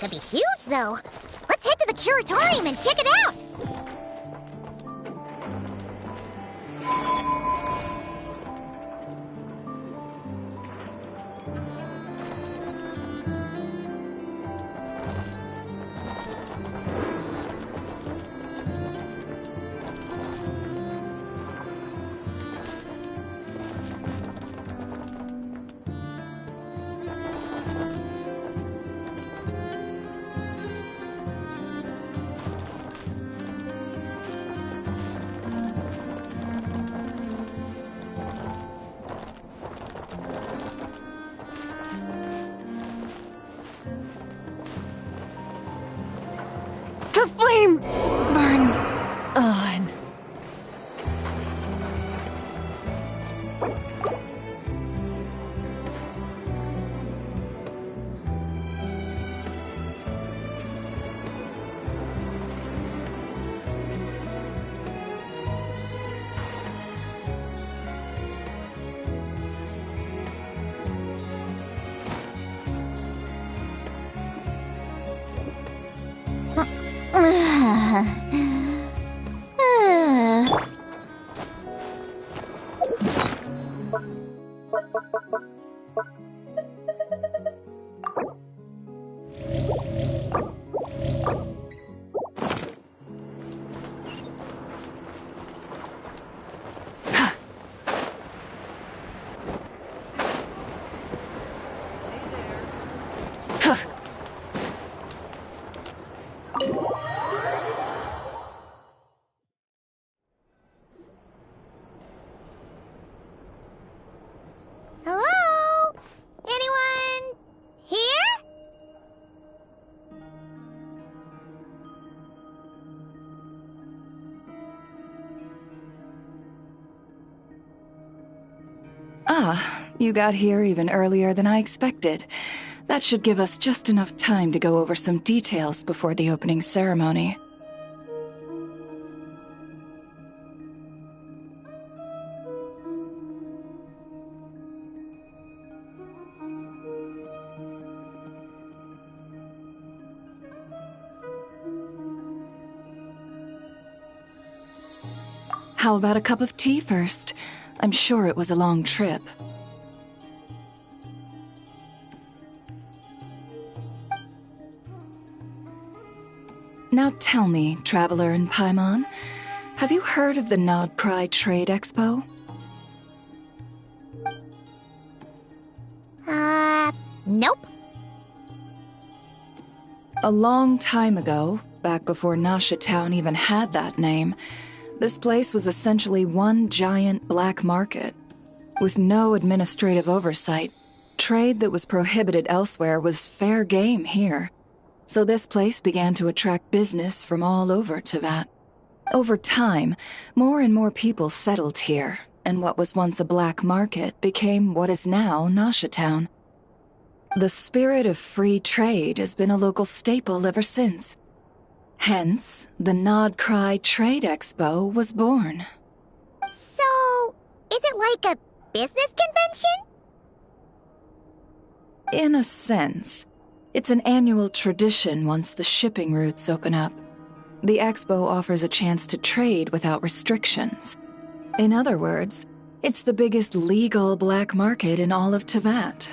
could be huge, though. Let's head to the curatorium and check it out! The flame burns on. Hello? Anyone here? Ah, you got here even earlier than I expected. That should give us just enough time to go over some details before the opening ceremony. How about a cup of tea first? I'm sure it was a long trip. Now tell me, Traveler in Paimon, have you heard of the Nod Cry Trade Expo? Nope. A long time ago, back before Nasha Town even had that name, this place was essentially one giant black market. With no administrative oversight, trade that was prohibited elsewhere was fair game here. So this place began to attract business from all over Teyvat. Over time, more and more people settled here, and what was once a black market became what is now Nasha Town. The spirit of free trade has been a local staple ever since. Hence, the Nod Cry Trade Expo was born. So, is it like a business convention? In a sense, it's an annual tradition once the shipping routes open up. The expo offers a chance to trade without restrictions. In other words, it's the biggest legal black market in all of Teyvat.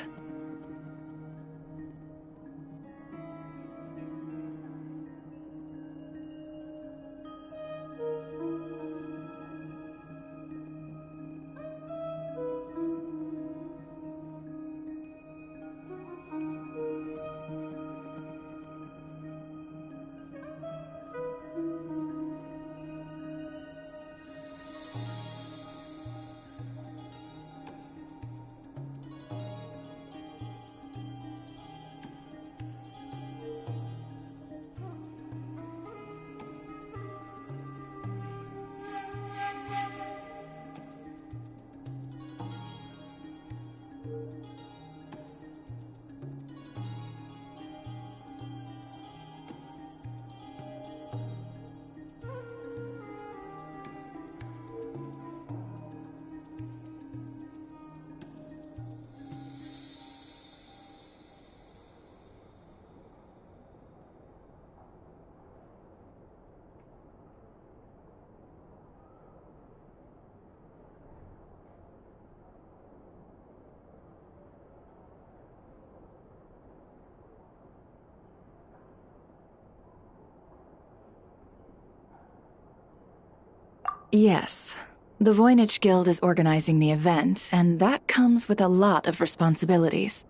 Yes. The Voynich Guild is organizing the event, and that comes with a lot of responsibilities.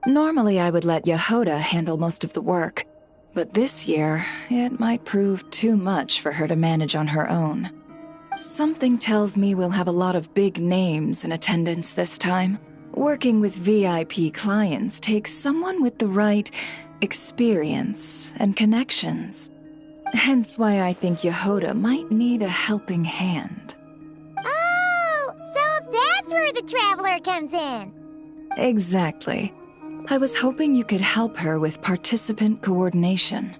Normally, I would let Yehoda handle most of the work, but this year, it might prove too much for her to manage on her own. Something tells me we'll have a lot of big names in attendance this time. Working with VIP clients takes someone with the right experience and connections. Hence why I think Yehoda might need a helping hand. Oh, so that's where the Traveler comes in. Exactly. I was hoping you could help her with participant coordination.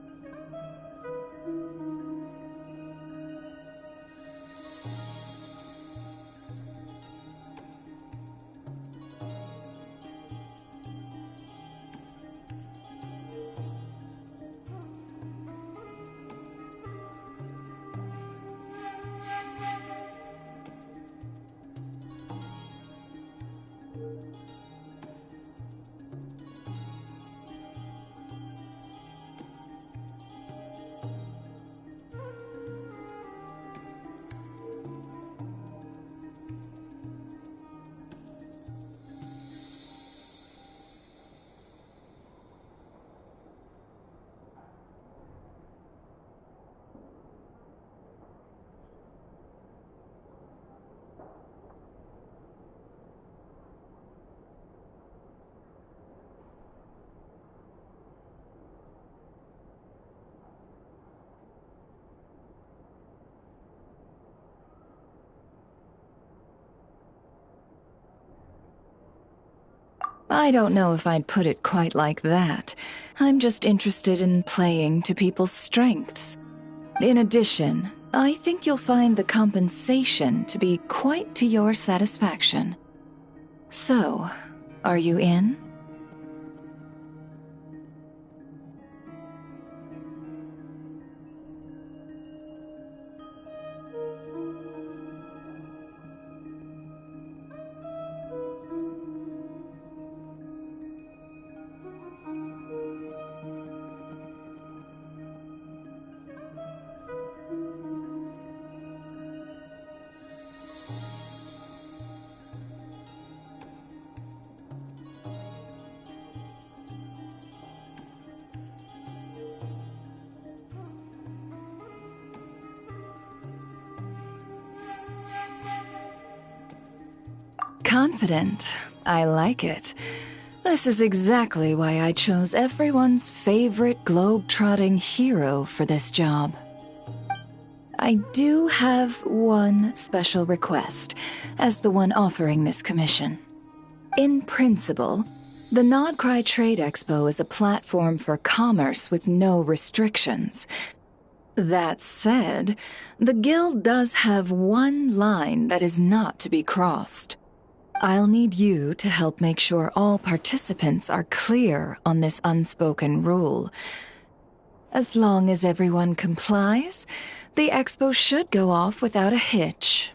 I don't know if I'd put it quite like that. I'm just interested in playing to people's strengths. In addition, I think you'll find the compensation to be quite to your satisfaction. So, are you in? Confident. I like it. This is exactly why I chose everyone's favorite globe-trotting hero for this job. I do have one special request, as the one offering this commission. In principle, the Nodcry Trade Expo is a platform for commerce with no restrictions. That said, the Guild does have one line that is not to be crossed. I'll need you to help make sure all participants are clear on this unspoken rule. As long as everyone complies, the expo should go off without a hitch.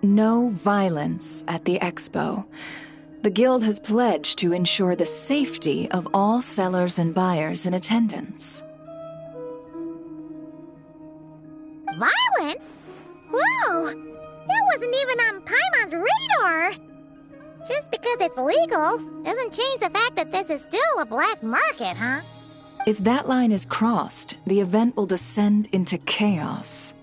No violence at the expo. The guild has pledged to ensure the safety of all sellers and buyers in attendance. Violence? Whoa! That wasn't even on Paimon's radar! Just because it's legal doesn't change the fact that this is still a black market, huh? If that line is crossed, the event will descend into chaos.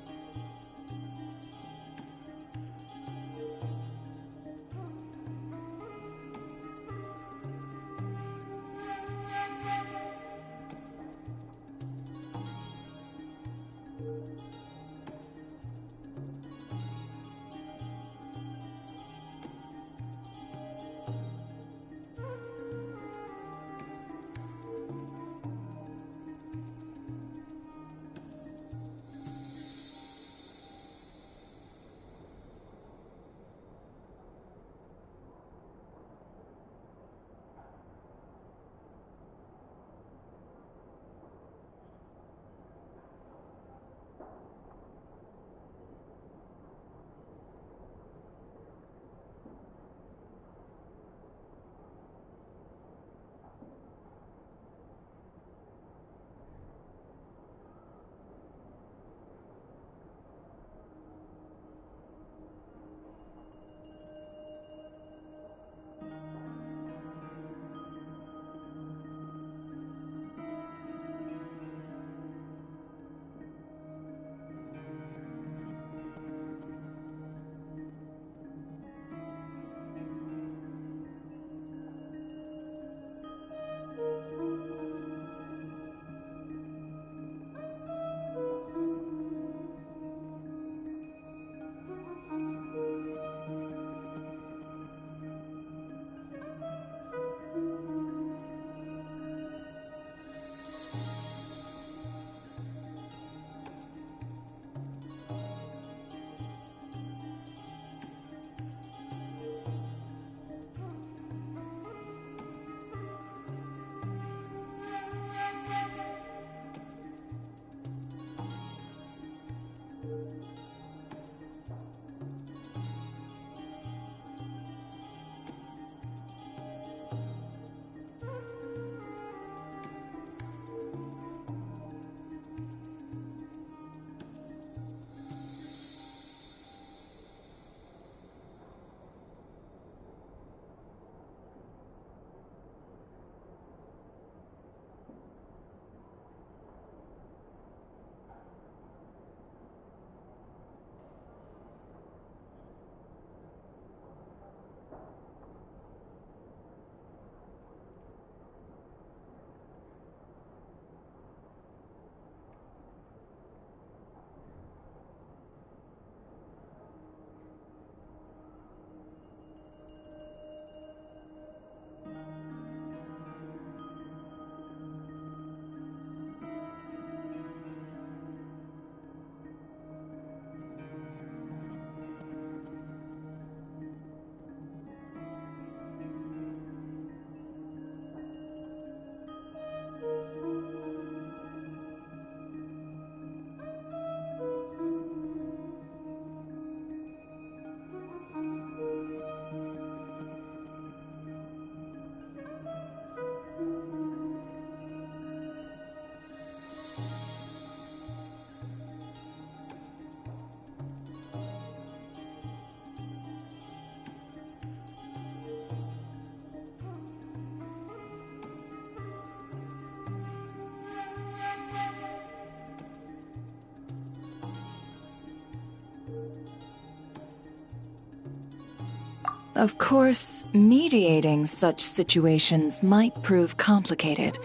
Of course, mediating such situations might prove complicated.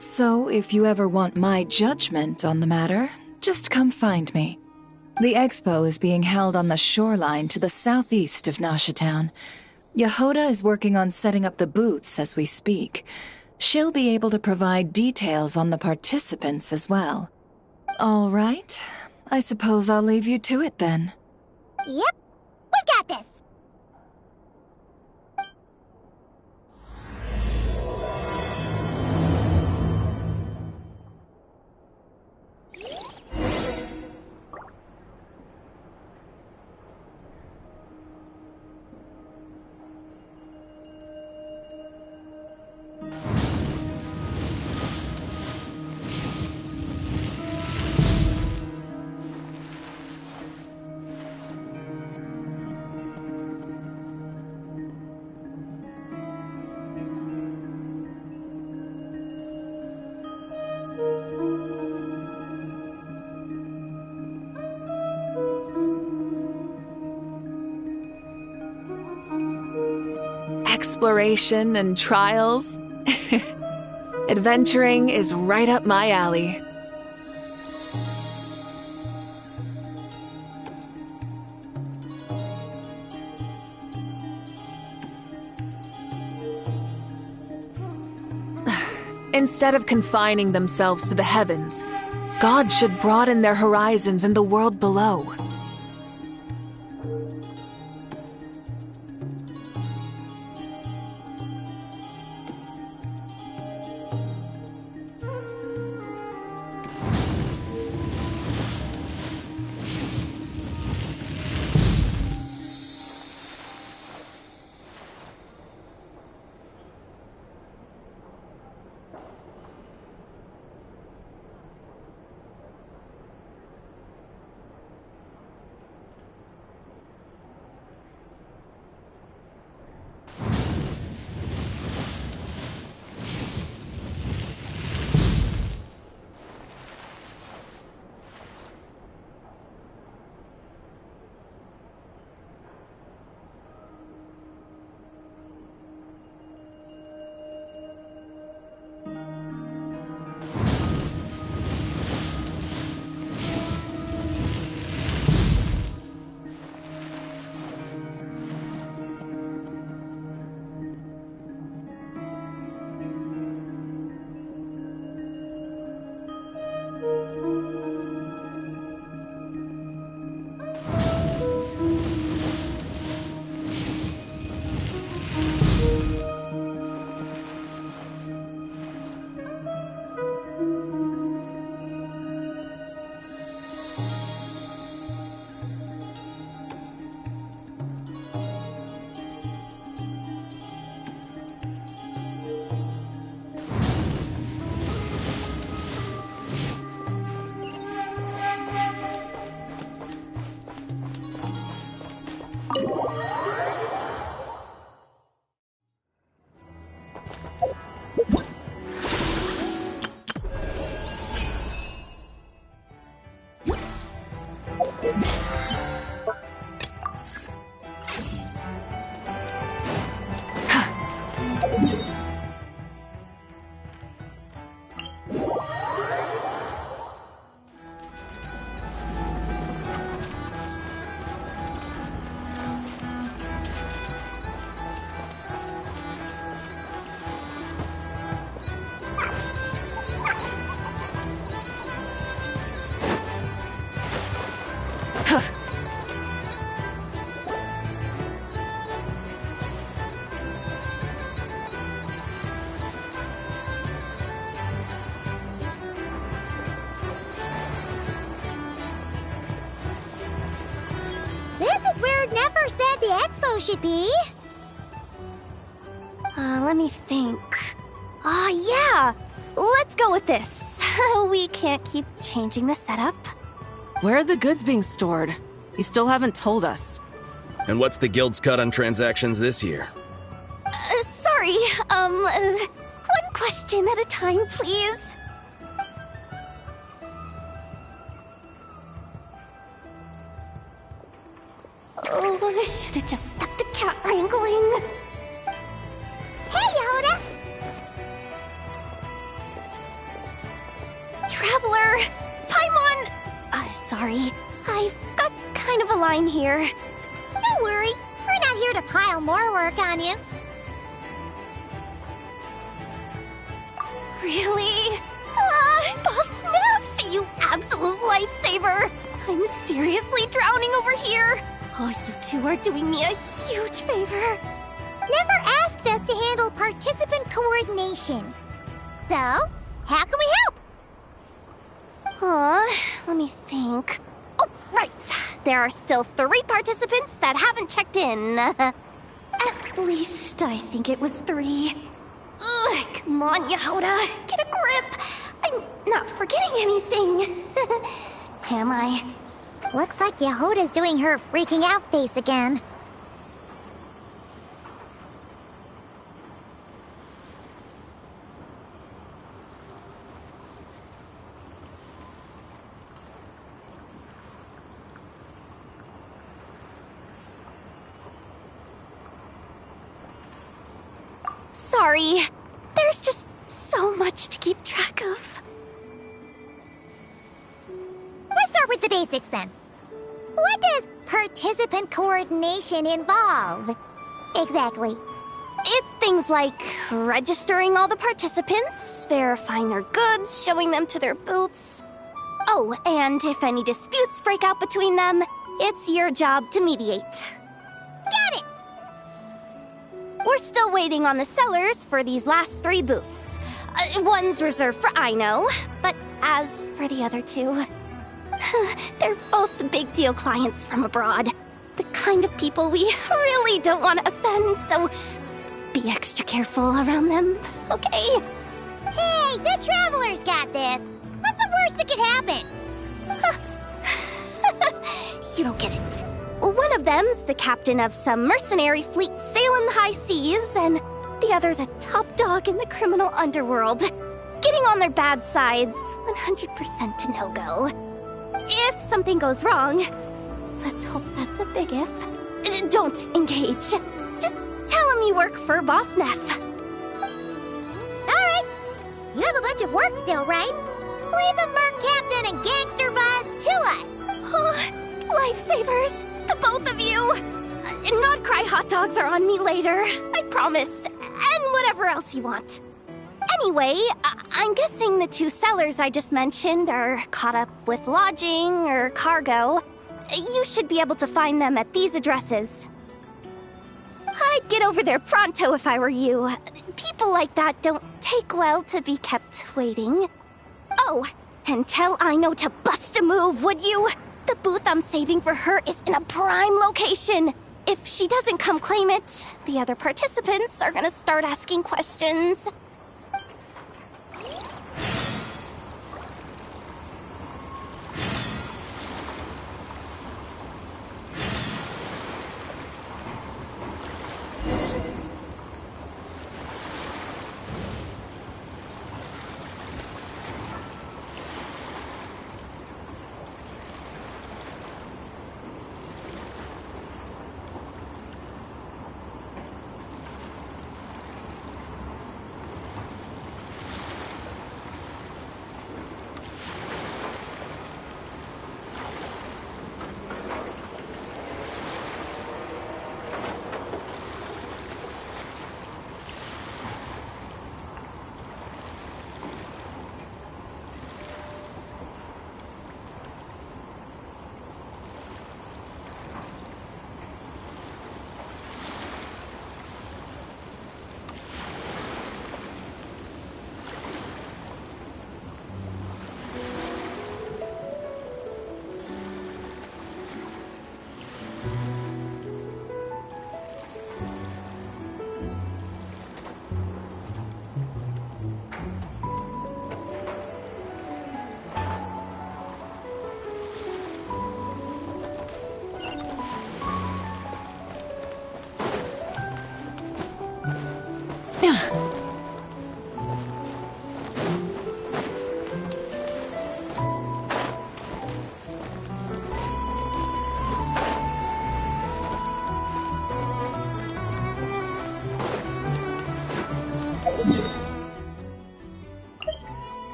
So if you ever want my judgment on the matter, just come find me. The expo is being held on the shoreline to the southeast of Nasha Town. Yehoda is working on setting up the booths as we speak. She'll be able to provide details on the participants as well. All right. I suppose I'll leave you to it then. Yep, we got this! exploration and trials. Adventuring is right up my alley. Instead of confining themselves to the heavens, God should broaden their horizons in the world below. Never said the expo should be. Let me think. Yeah! Let's go with this. We can't keep changing the setup. Where are the goods being stored? You still haven't told us. And what's the guild's cut on transactions this year? Sorry, one question at a time, please. Oh, I should have just stuck to cat wrangling. Hey, Yehuda! Traveler! Paimon! Sorry. I've got kind of a line here. Don't worry. We're not here to pile more work on you. Really? Boss Neff, you absolute lifesaver! I'm seriously drowning over here. Oh, you two are doing me a huge favor. Never asked us to handle participant coordination. So, how can we help? Let me think. Oh, right. There are still 3 participants that haven't checked in. At least I think it was 3. Ugh, come on, Yehuda. Get a grip. I'm not forgetting anything. Am I? Looks like Yehuda's doing her freaking out face again. Sorry. There's just so much to keep track of. Let's start with the basics then. What does participant coordination involve? Exactly. It's things like registering all the participants, verifying their goods, showing them to their booths. Oh, and if any disputes break out between them, it's your job to mediate. Got it! We're still waiting on the sellers for these last 3 booths. One's reserved for Aino, but as for the other 2, they're both big deal clients from abroad. The kind of people we really don't want to offend, so be extra careful around them, okay? Hey, the Travelers got this! What's the worst that could happen? You don't get it. One of them's the captain of some mercenary fleet sailing the high seas, and the other's a top dog in the criminal underworld. Getting on their bad side's 100% a no-go. If something goes wrong, let's hope that's a big if, don't engage. Just tell him you work for Boss Neff. Alright. You have a bunch of work still, right? Leave the Merc Captain and Gangster Buzz to us. Oh, lifesavers, the both of you. Not cry hot dogs are on me later, I promise. And whatever else you want. Anyway, I'm guessing the 2 sellers I just mentioned are caught up with lodging or cargo. You should be able to find them at these addresses. I'd get over there pronto if I were you. People like that don't take well to be kept waiting. Oh, and tell Aino to bust a move, would you? The booth I'm saving for her is in a prime location. If she doesn't come claim it, the other participants are gonna start asking questions.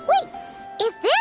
Wait, is this?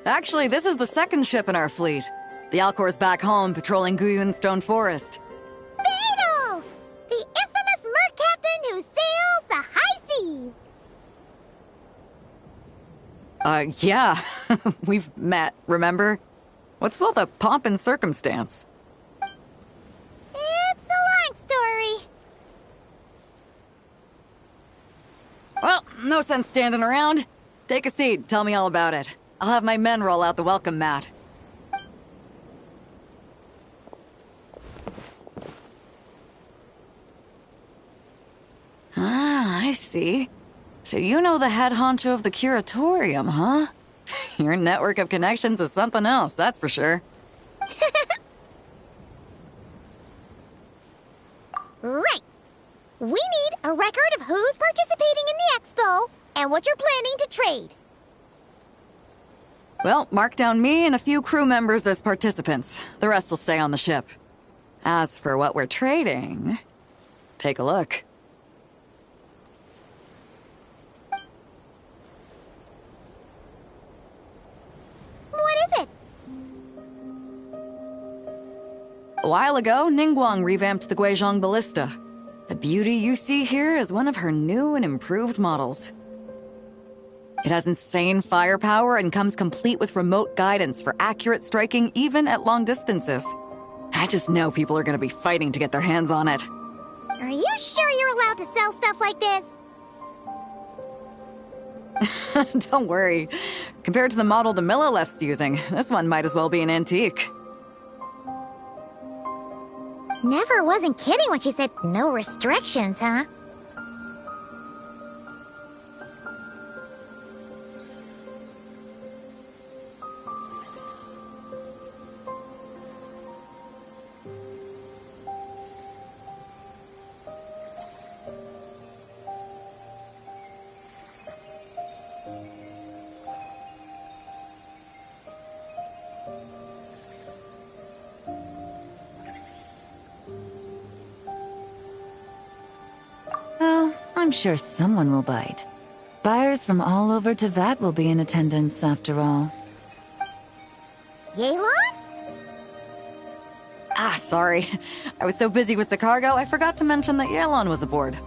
Actually, this is the second ship in our fleet. The Alcor's back home patrolling Guyun Stone Forest. Beetle! The infamous merc captain who sails the high seas! Yeah. We've met, remember? What's with all the pomp and circumstance? It's a long story. Well, no sense standing around. Take a seat, tell me all about it. I'll have my men roll out the welcome mat. Ah, I see. So you know the head honcho of the curatorium, huh? Your network of connections is something else, that's for sure. Right. We need a record of who's participating in the expo and what you're planning to trade. Well, mark down me and a few crew members as participants. The rest will stay on the ship. As for what we're trading, take a look. What is it? A while ago, Ningguang revamped the Guizhong Ballista. The beauty you see here is one of her new and improved models. It has insane firepower and comes complete with remote guidance for accurate striking even at long distances. I just know people are gonna be fighting to get their hands on it. Are you sure you're allowed to sell stuff like this? Don't worry. Compared to the model the Millileth's using, this one might as well be an antique. Never wasn't kidding when she said no restrictions, huh? Oh, I'm sure someone will bite. Buyers from all over Teyvat will be in attendance, after all. Yelan? Ah, sorry. I was so busy with the cargo, I forgot to mention that Yelan was aboard.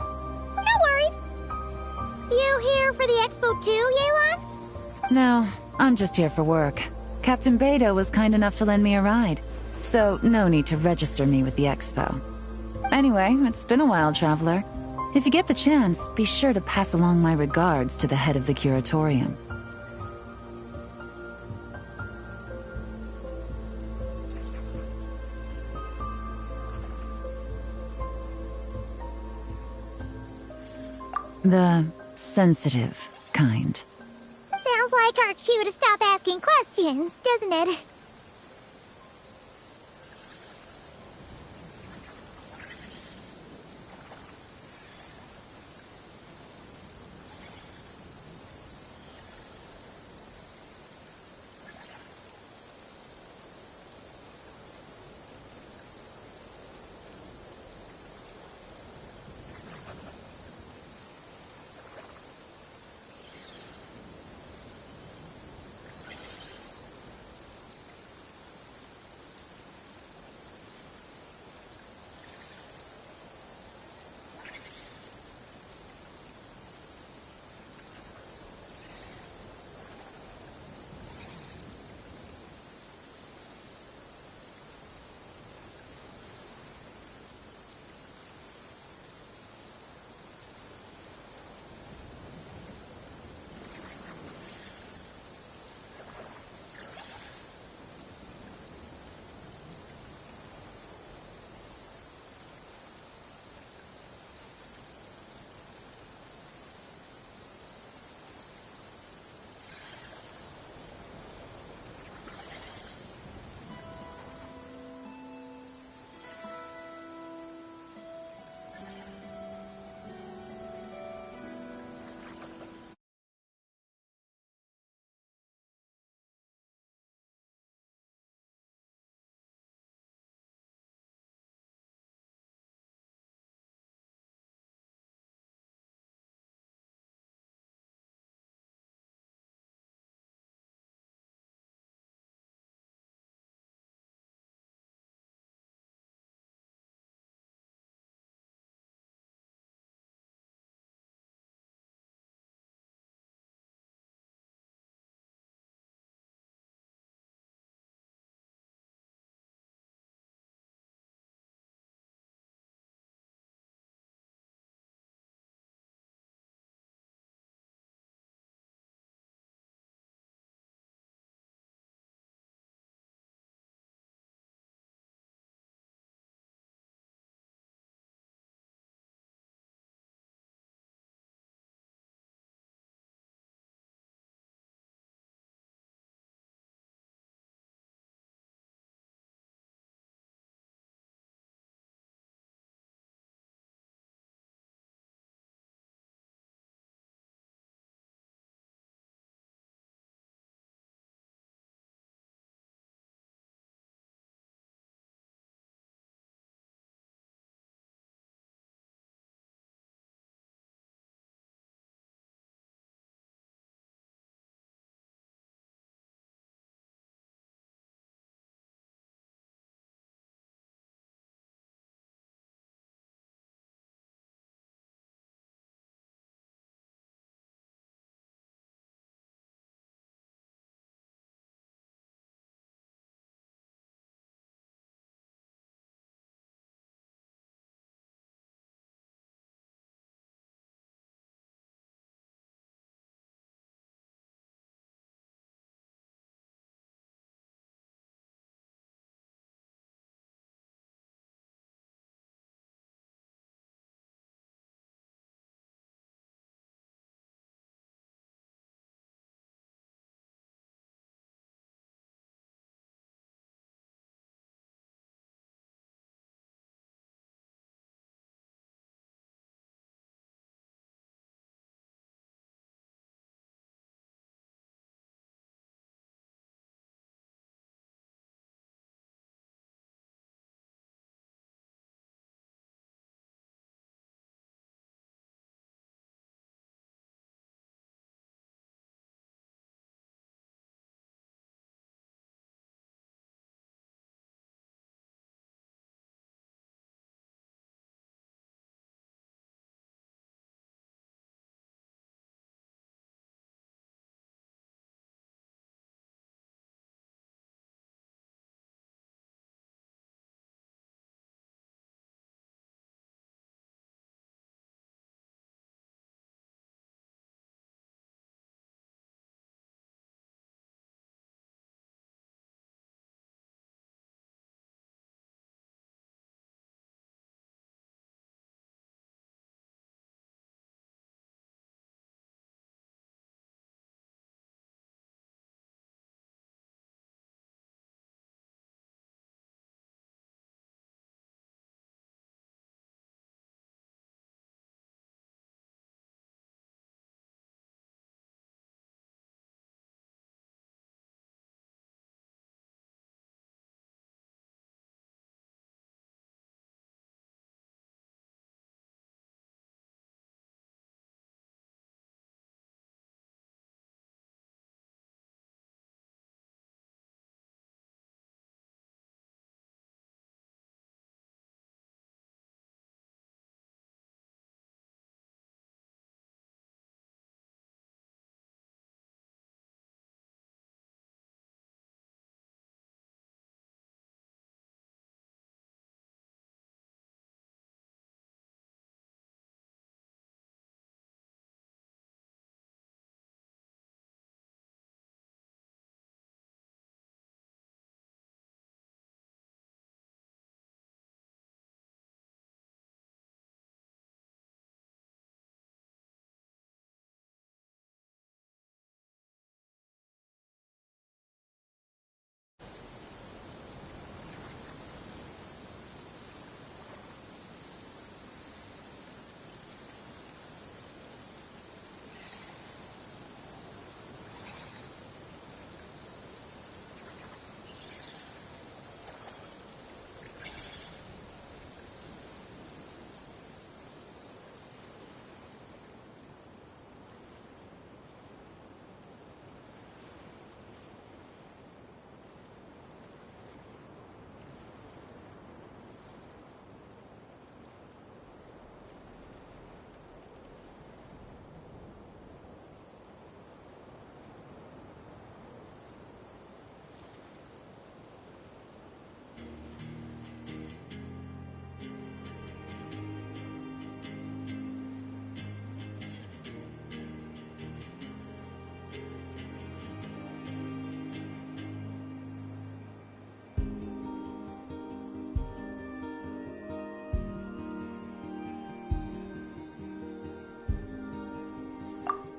No worries. You here for the expo too, Yelan? No, I'm just here for work. Captain Beidou was kind enough to lend me a ride, so no need to register me with the expo. Anyway, it's been a while, Traveler. If you get the chance, be sure to pass along my regards to the head of the curatorium. The sensitive kind. Sounds like our cue to stop asking questions, doesn't it?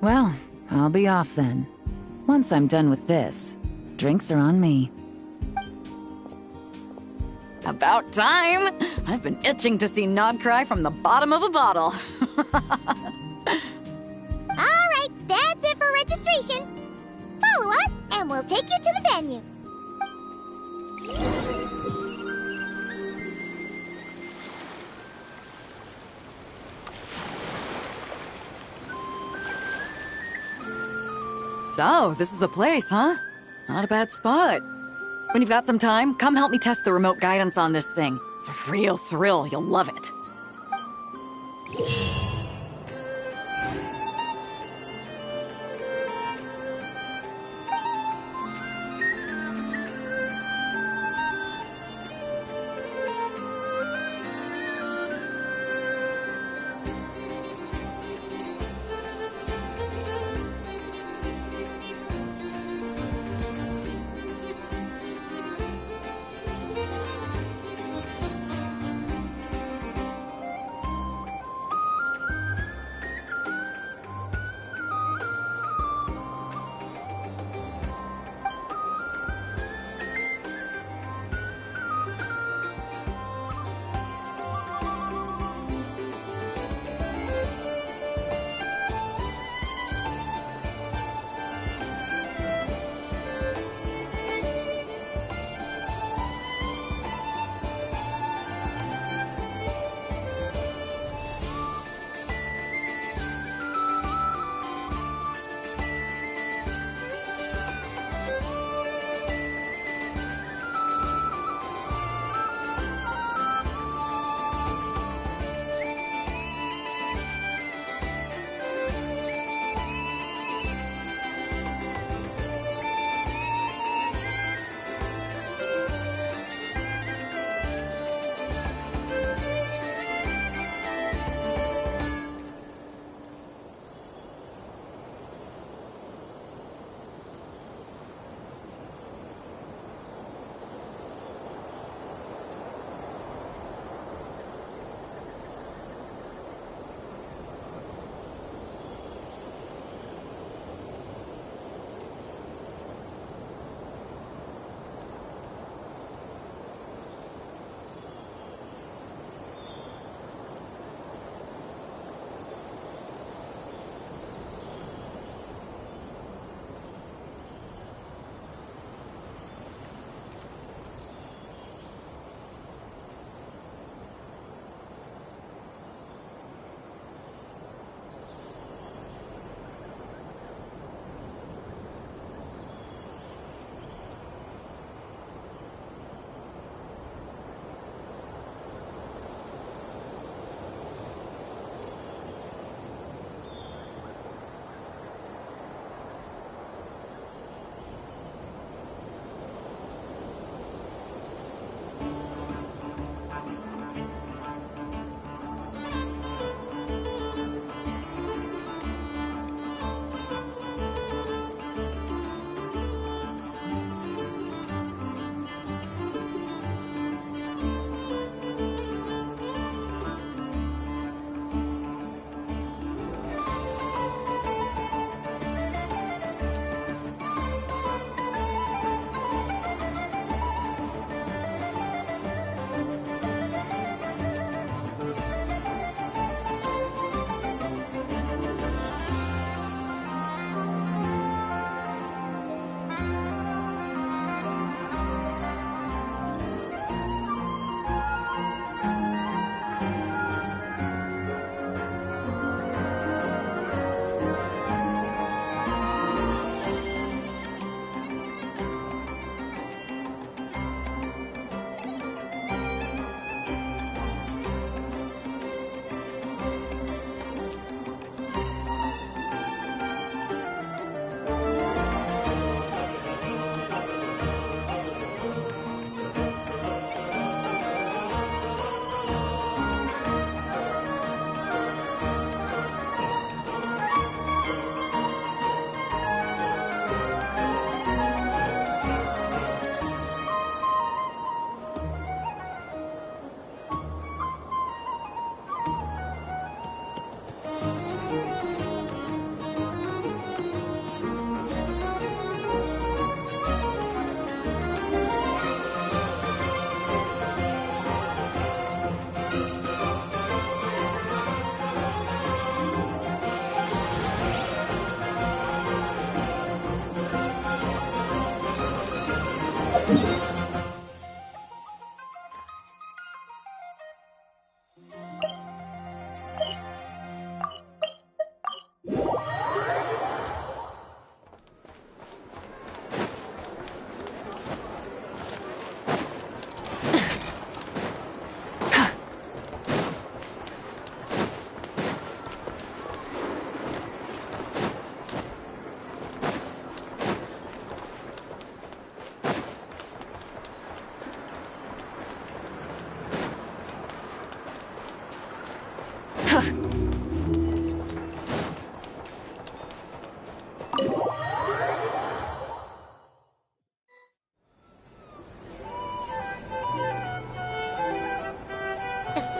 Well, I'll be off then. Once I'm done with this, drinks are on me. About time! I've been itching to see Nod cry from the bottom of a bottle. Alright, that's it for registration. Follow us, and we'll take you to the venue. So, this is the place, huh? Not a bad spot. When you've got some time, come help me test the remote guidance on this thing. It's a real thrill, you'll love it.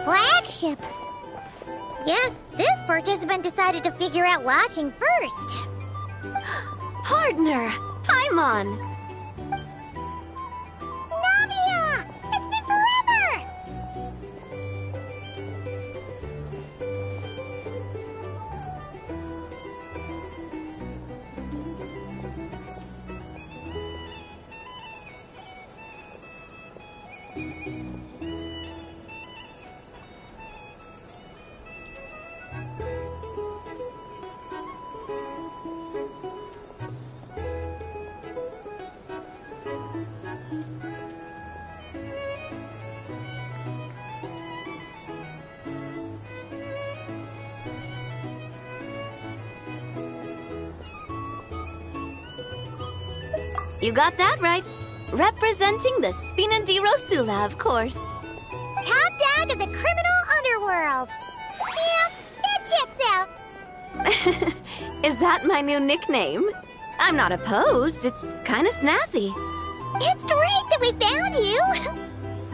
Flagship. Yes, this participant decided to figure out lodging first. Partner! Paimon! Navia! It's been forever! You got that right. Representing the Spina di Rosula, of course. Top dog of the criminal underworld. Yeah, that checks out. Is that my new nickname? I'm not opposed. It's kind of snazzy. It's great that we found you.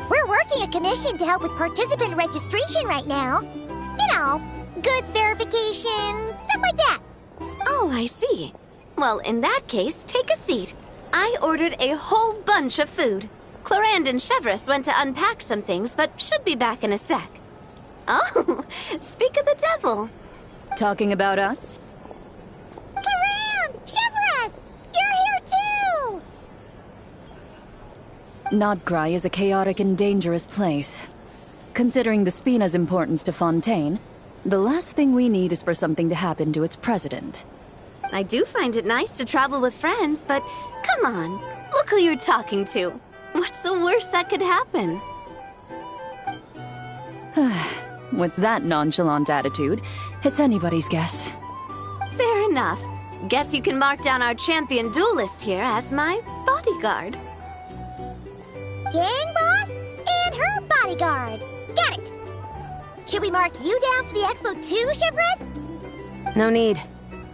We're working a commission to help with participant registration right now. You know, goods verification, stuff like that. Oh, I see. Well, in that case, take a seat. I ordered a whole bunch of food. Clorand and Chevreuse went to unpack some things, but should be back in a sec. Oh, speak of the devil. Talking about us? Clorand! Chevreuse! You're here too! Nodcry is a chaotic and dangerous place. Considering the Spina's importance to Fontaine, the last thing we need is for something to happen to its president. I do find it nice to travel with friends, but come on, look who you're talking to. What's the worst that could happen? With that nonchalant attitude, it's anybody's guess. Fair enough. Guess you can mark down our champion duelist here as my bodyguard. Gang boss and her bodyguard. Got it. Should we mark you down for the expo too, Chevreuse? No need.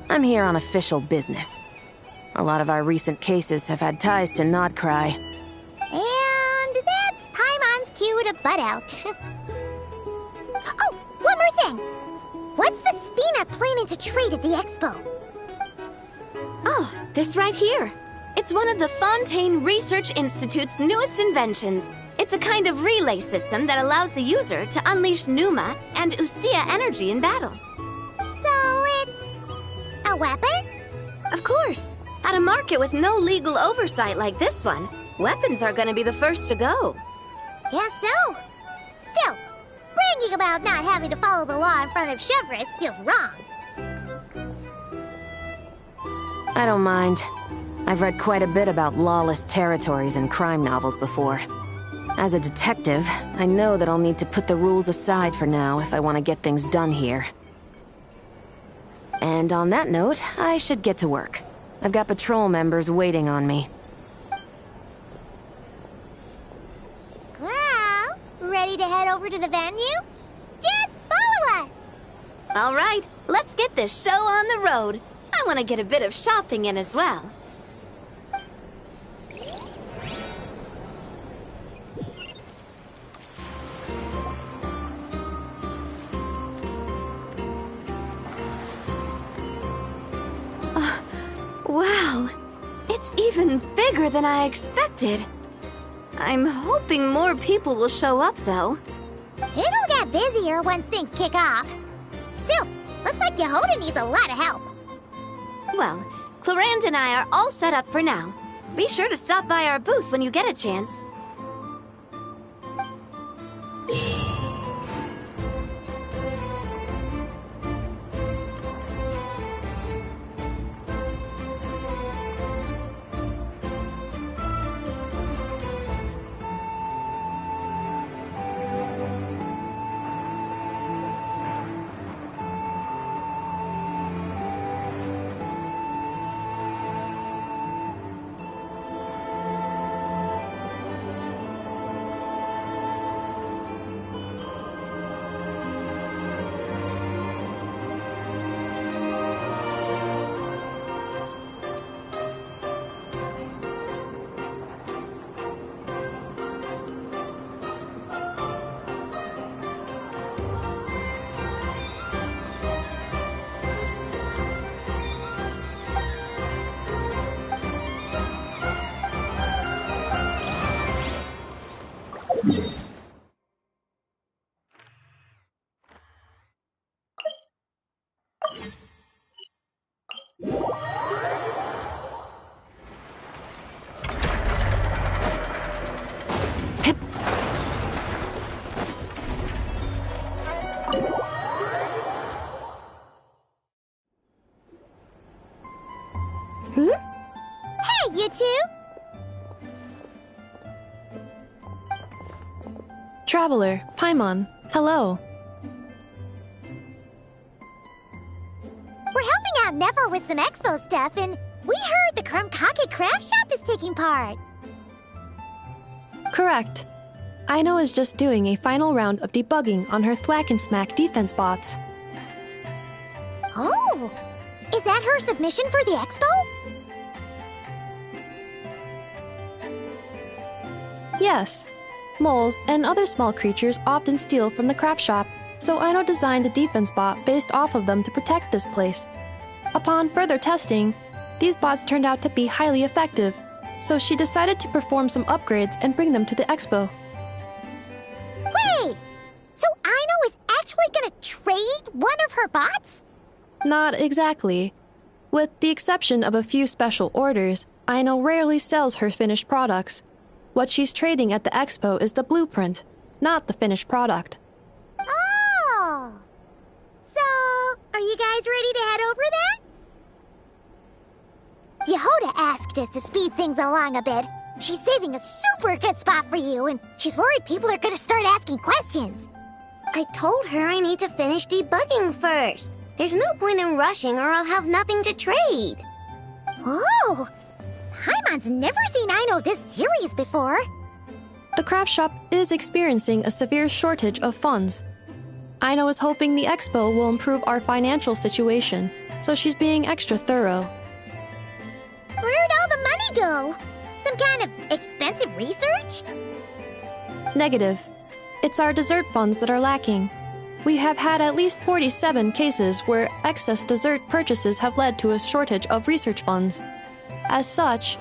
I'm here on official business. A lot of our recent cases have had ties to Nodcry. And that's Paimon's cue to butt out. Oh, one more thing. What's the Spina planning to trade at the expo? Oh, this right here. It's one of the Fontaine Research Institute's newest inventions. It's a kind of relay system that allows the user to unleash Pneuma and Usia energy in battle. So it's a weapon? Of course. At a market with no legal oversight like this one, weapons are gonna be the first to go. Yeah, so. Still, bragging about not having to follow the law in front of Chevreuse feels wrong. I don't mind. I've read quite a bit about lawless territories and crime novels before. As a detective, I know that I'll need to put the rules aside for now if I want to get things done here. And on that note, I should get to work. I've got patrol members waiting on me. Well, ready to head over to the venue? Just follow us! All right, let's get this show on the road. I want to get a bit of shopping in as well. Wow, it's even bigger than I expected. I'm hoping more people will show up, though. It'll get busier once things kick off. Still, looks like Yehoda needs a lot of help. Well, Clorand and I are all set up for now. Be sure to stop by our booth when you get a chance. Hey, you two! Traveler, Paimon, hello. We're helping out Never with some expo stuff, and we heard the Krumkake craft shop is taking part. Correct. Aino is just doing a final round of debugging on her Thwack and Smack defense bots. Oh! Is that her submission for the expo? Yes. Moles and other small creatures often steal from the craft shop, so Aino designed a defense bot based off of them to protect this place. Upon further testing, these bots turned out to be highly effective, so she decided to perform some upgrades and bring them to the expo. Wait! So Aino is actually gonna trade one of her bots? Not exactly. With the exception of a few special orders, Aino rarely sells her finished products. What she's trading at the expo is the blueprint, not the finished product. Oh! So, are you guys ready to head over then? Yehoda asked us to speed things along a bit. She's saving a super good spot for you, and she's worried people are gonna start asking questions. I told her I need to finish debugging first. There's no point in rushing or I'll have nothing to trade. Oh! Paimon's never seen Aino this serious before. The craft shop is experiencing a severe shortage of funds. Aino is hoping the expo will improve our financial situation, so she's being extra thorough. Where'd all the money go? Some kind of expensive research? Negative. It's our dessert funds that are lacking. We have had at least 47 cases where excess dessert purchases have led to a shortage of research funds. As such,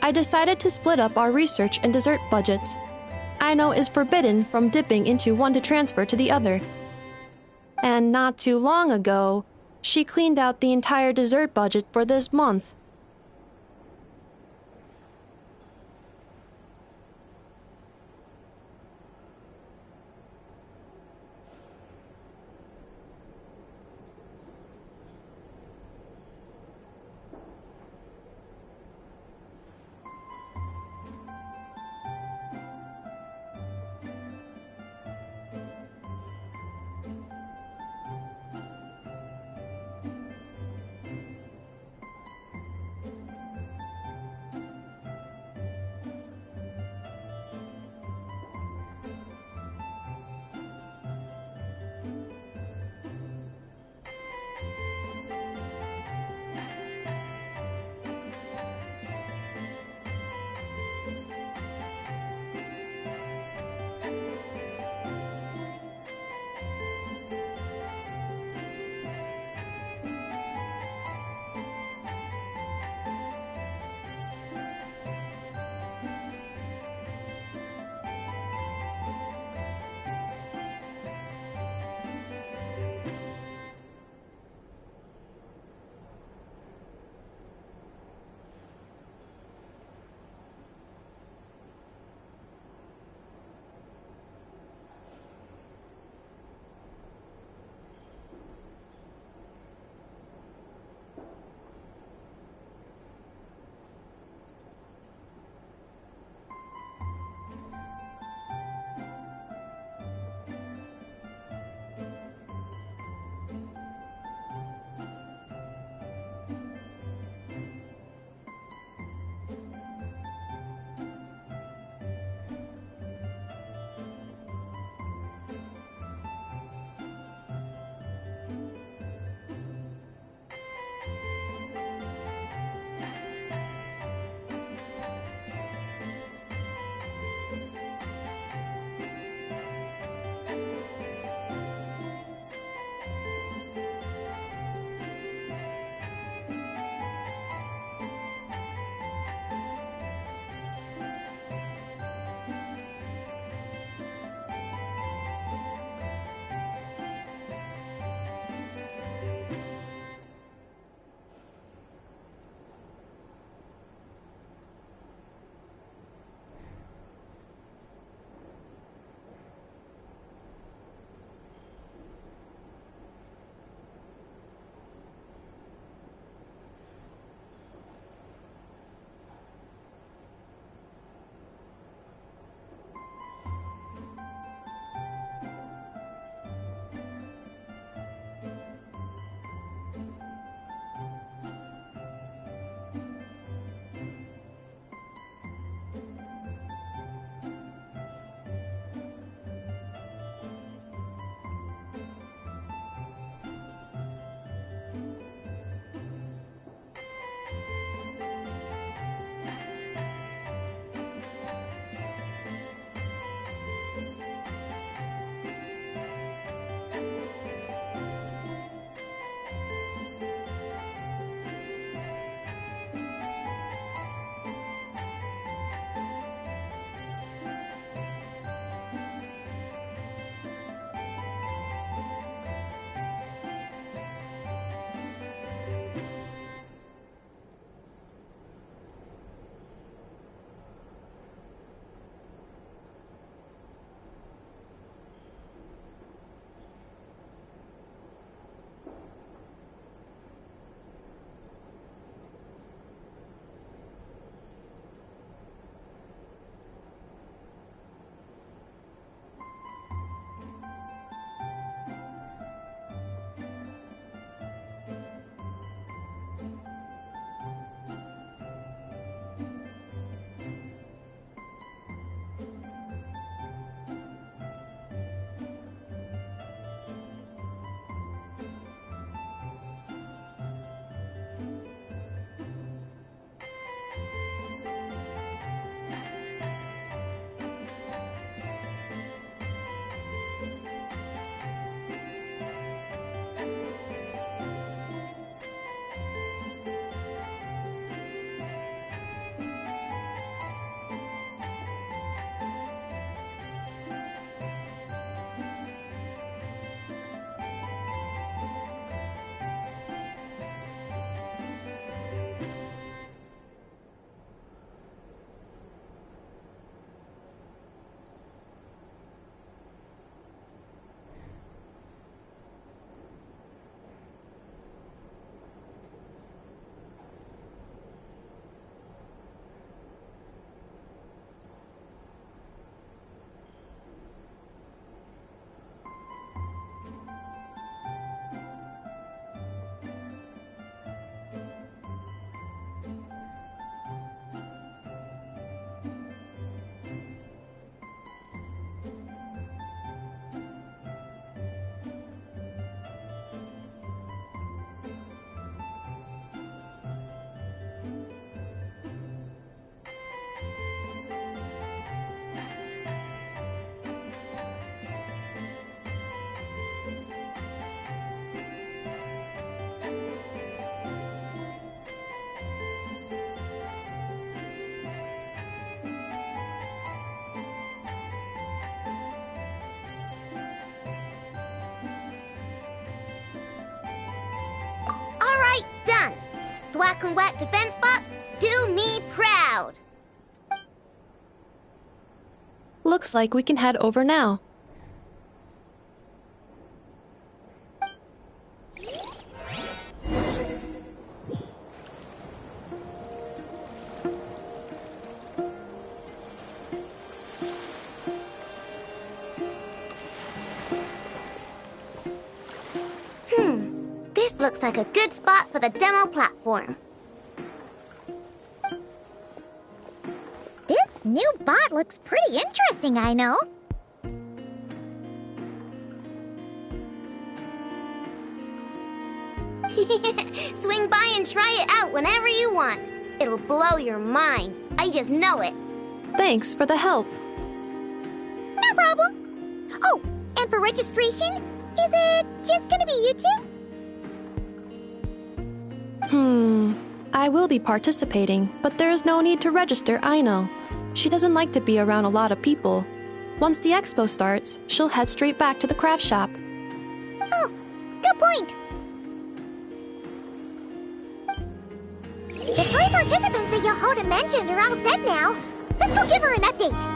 I decided to split up our research and dessert budgets. Aino is forbidden from dipping into one to transfer to the other. And not too long ago, she cleaned out the entire dessert budget for this month. Thwack and Whack defense bots do me proud. Looks like we can head over now. This looks like a good spot for the demo platform. This new bot looks pretty interesting, I know. Swing by and try it out whenever you want. It'll blow your mind. I just know it. Thanks for the help. No problem. Oh, and for registration, is it just gonna be you two? I will be participating, but there is no need to register, I know. She doesn't like to be around a lot of people. Once the expo starts, she'll head straight back to the craft shop. Oh, good point. The 3 participants that Yohoda mentioned are all set now. Let's go give her an update.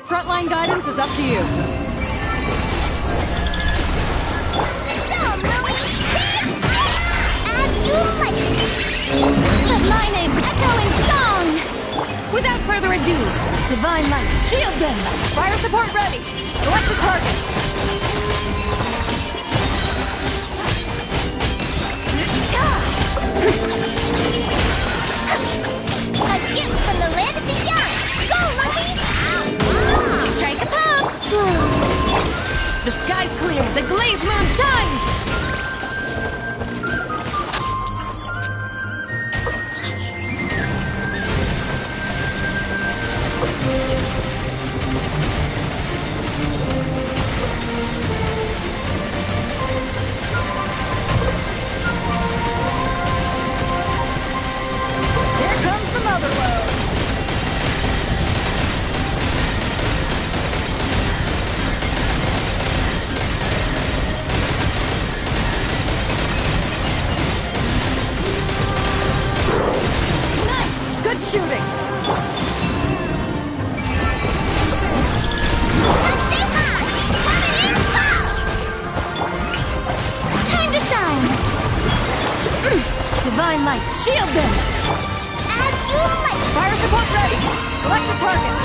Frontline guidance is up to you. Let my name echo in song! Without further ado, Divine Light, shield them! Fire support ready! Select the target! A gift from the land beyond! Go, Lummy! Strike a pop! The sky's clear, the glazed moon shines! Here comes the mother load. Nice! Good shooting! Time to shine! Divine Light, shield them! As you like! Fire support ready! Select the target!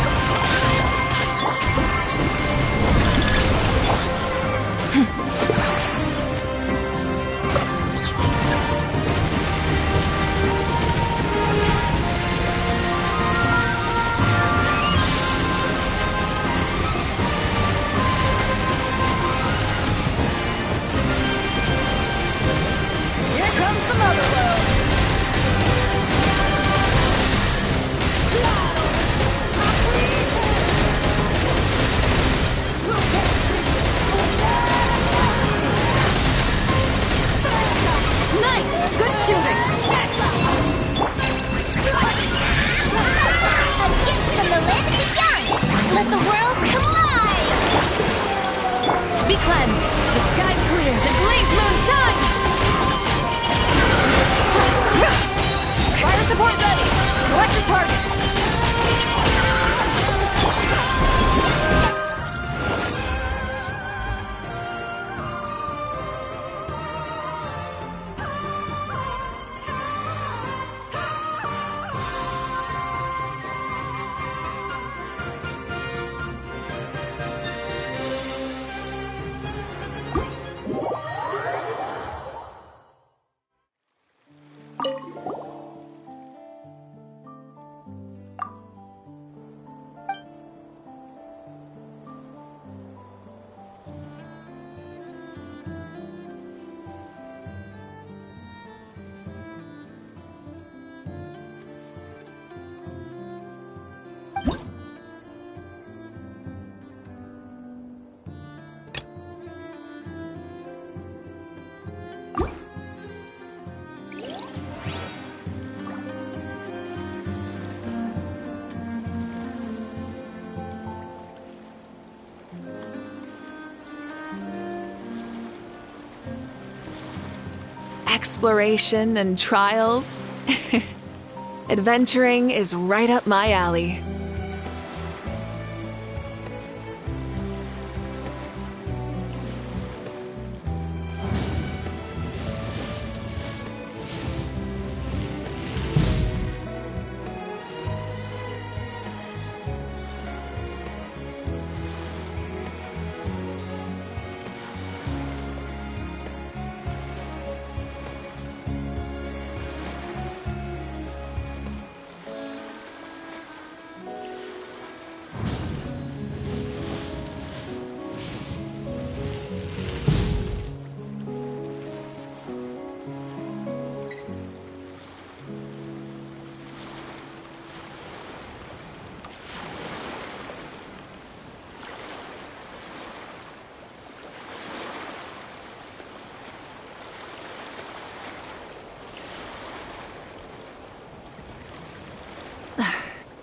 Let the world come alive! Be cleansed. The sky's clear. The glazed moon shines. Fire support ready. Select the target. Exploration and trials. Adventuring is right up my alley.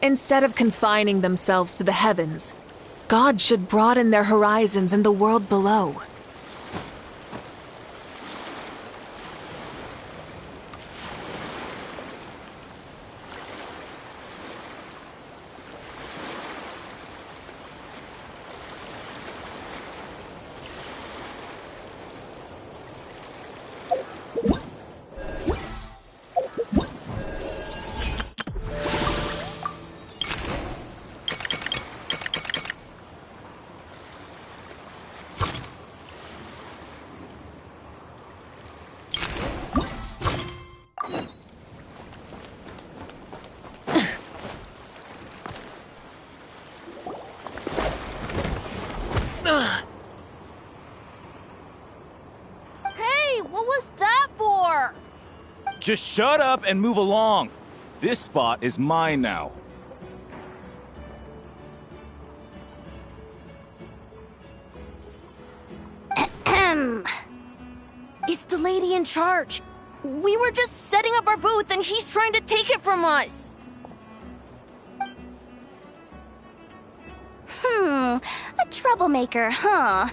Instead of confining themselves to the heavens, God should broaden their horizons in the world below. Just shut up and move along. This spot is mine now. It's the lady in charge. We were just setting up our booth and she's trying to take it from us. A troublemaker, huh?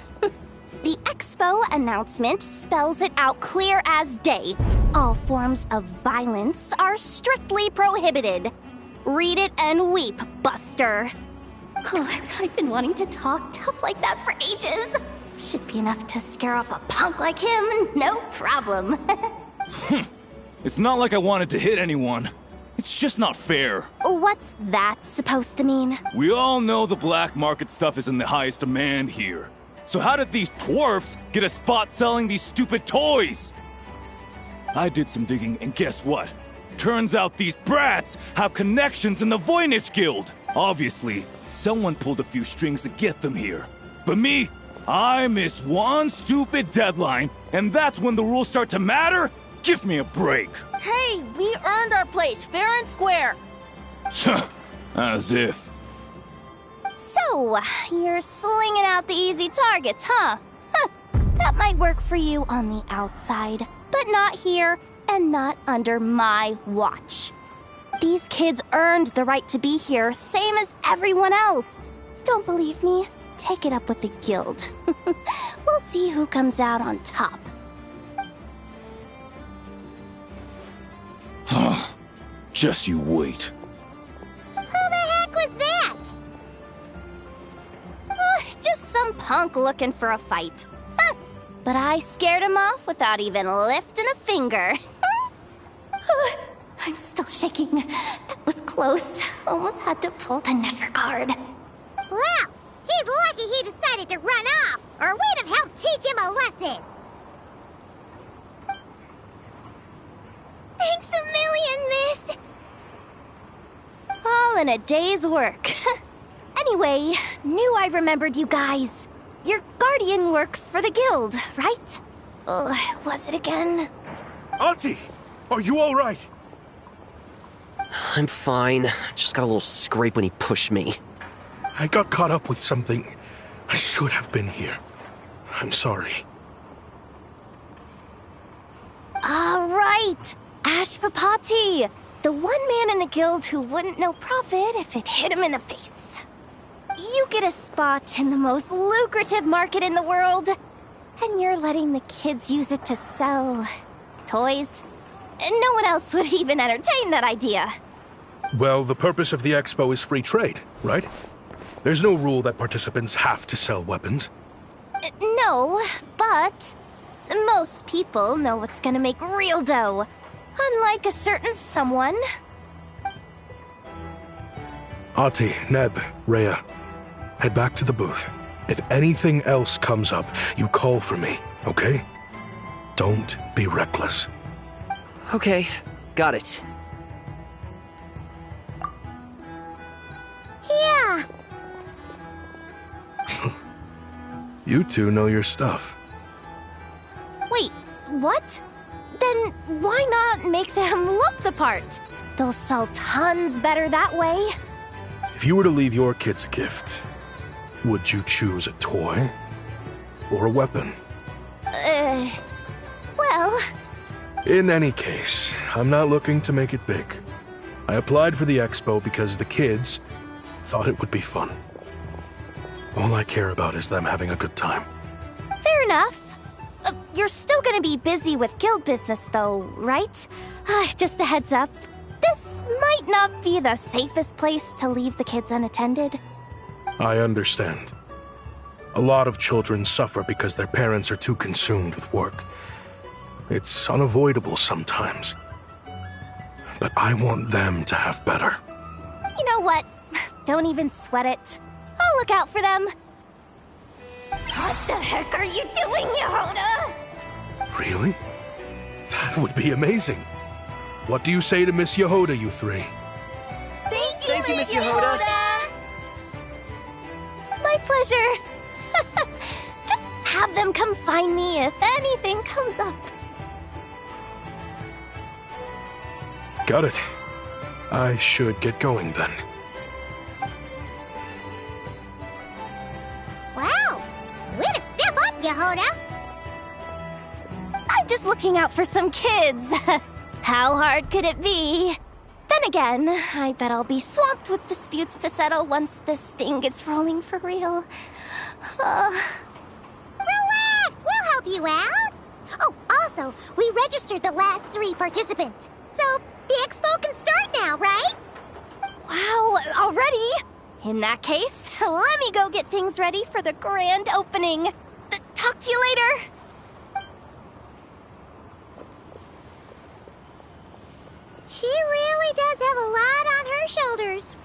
The expo announcement spells it out clear as day. All forms of violence are strictly prohibited. Read it and weep, Buster. Oh, I've been wanting to talk tough like that for ages. Should be enough to scare off a punk like him, no problem. It's not like I wanted to hit anyone. It's just not fair. What's that supposed to mean? We all know the black market stuff is in the highest demand here. So how did these dwarfs get a spot selling these stupid toys? I did some digging, and guess what? Turns out these brats have connections in the Voynich Guild. Obviously, someone pulled a few strings to get them here. But me, I miss one stupid deadline, and that's when the rules start to matter? Give me a break. Hey, we earned our place, fair and square. As if. So, you're slinging out the easy targets, huh? That might work for you on the outside, but not here and not under my watch. These kids earned the right to be here, same as everyone else. Don't believe me? Take it up with the guild. We'll see who comes out on top. Just you wait. Who the heck was that? Just some punk looking for a fight. But I scared him off without even lifting a finger. I'm still shaking. That was close. Almost had to pull the never guard. Well, he's lucky he decided to run off, or we'd have helped teach him a lesson. Thanks a million, miss. All in a day's work. Anyway, knew I remembered you guys. Your guardian works for the guild, right? Oh, was it again? Auntie! Are you alright? I'm fine. Just got a little scrape when he pushed me. I got caught up with something. I should have been here. I'm sorry. Right! Ashvapati! The one man in the guild who wouldn't know profit if it hit him in the face. You get a spot in the most lucrative market in the world, and you're letting the kids use it to sell toys. And no one else would even entertain that idea. Well, the purpose of the expo is free trade, right? There's no rule that participants have to sell weapons. No, but most people know what's gonna make real dough. Unlike a certain someone. Ati, Neb, Rhea, head back to the booth. If anything else comes up, you call for me, okay? Don't be reckless. Okay, got it. Yeah. You two know your stuff. Wait, what? Then why not make them look the part? They'll sell tons better that way. If you were to leave your kids a gift, would you choose a toy or a weapon? Well... In any case, I'm not looking to make it big. I applied for the expo because the kids thought it would be fun. All I care about is them having a good time. Fair enough. You're still gonna be busy with guild business though, right? Just a heads up. This might not be the safest place to leave the kids unattended. I understand. A lot of children suffer because their parents are too consumed with work. It's unavoidable sometimes. But I want them to have better. You know what? Don't even sweat it. I'll look out for them. What the heck are you doing, Yehoda? Really? That would be amazing. What do you say to Miss Yehoda, you three? Thank you, Miss Yehoda. My pleasure. Just have them come find me if anything comes up. Got it. I should get going then. Wow. Way to step up, Yehoda. I'm just looking out for some kids. How hard could it be? Then again, I bet I'll be swamped with disputes to settle once this thing gets rolling for real. Relax, we'll help you out. Oh, also, we registered the last 3 participants. So, the expo can start now, right? Wow, already? In that case, let me go get things ready for the grand opening. Talk to you later. She really does have a lot on her shoulders.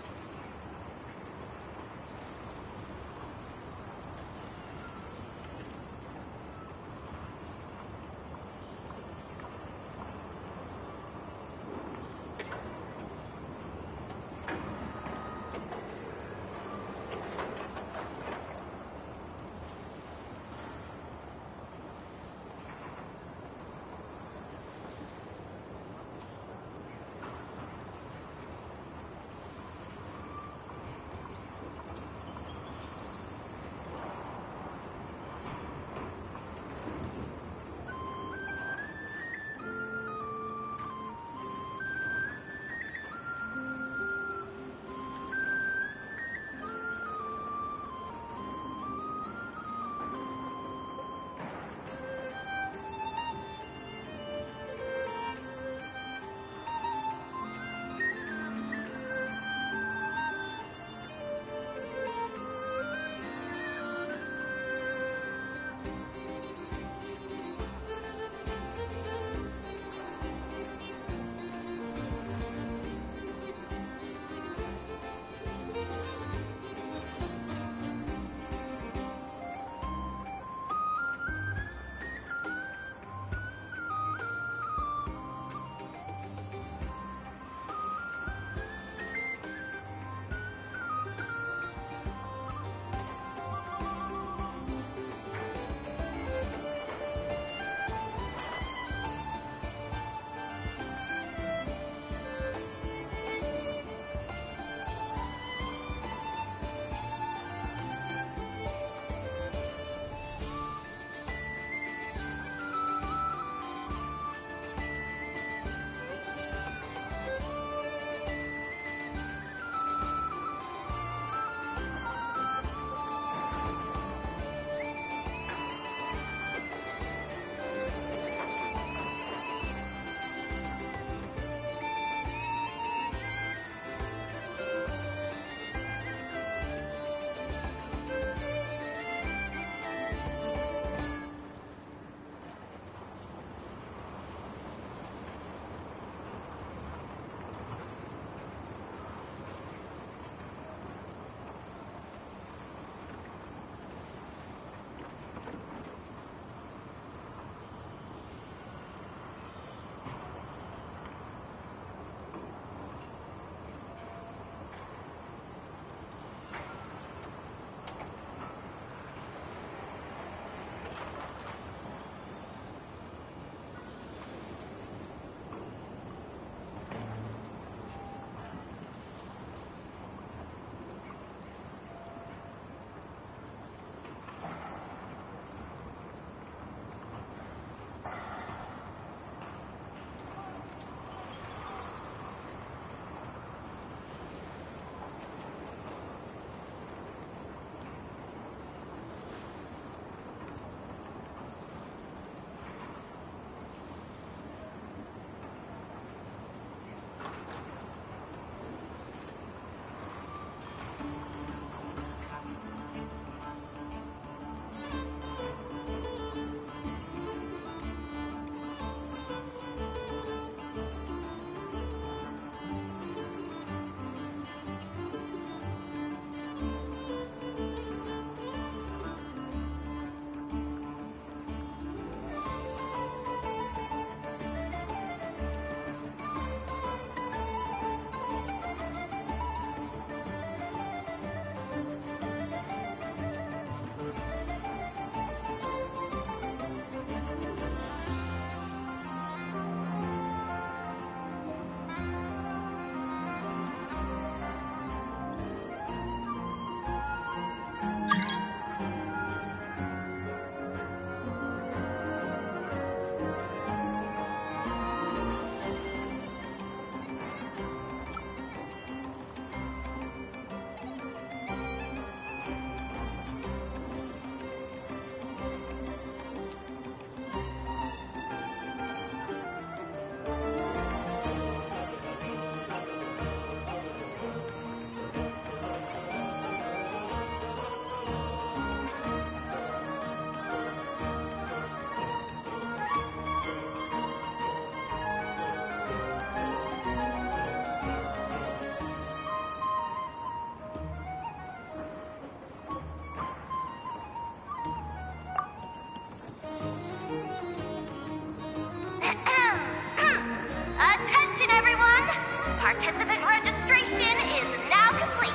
Participant registration is now complete.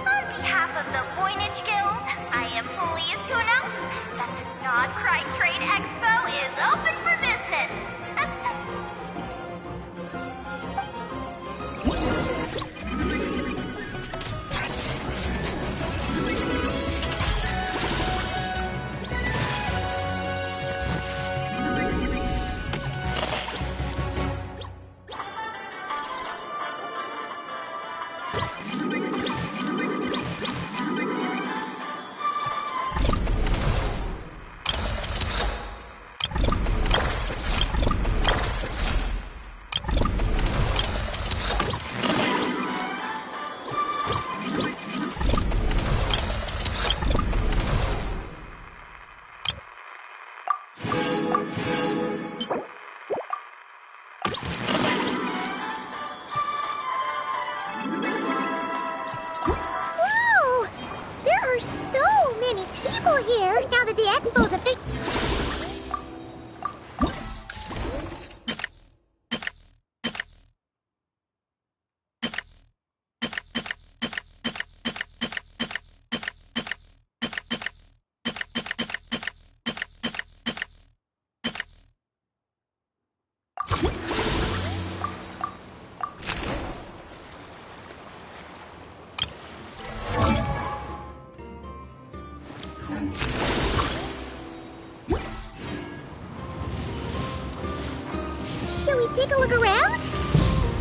On behalf of the Voynich Guild, I am pleased to announce that the Non-Cry Trade Expo is open for business. Should we take a look around?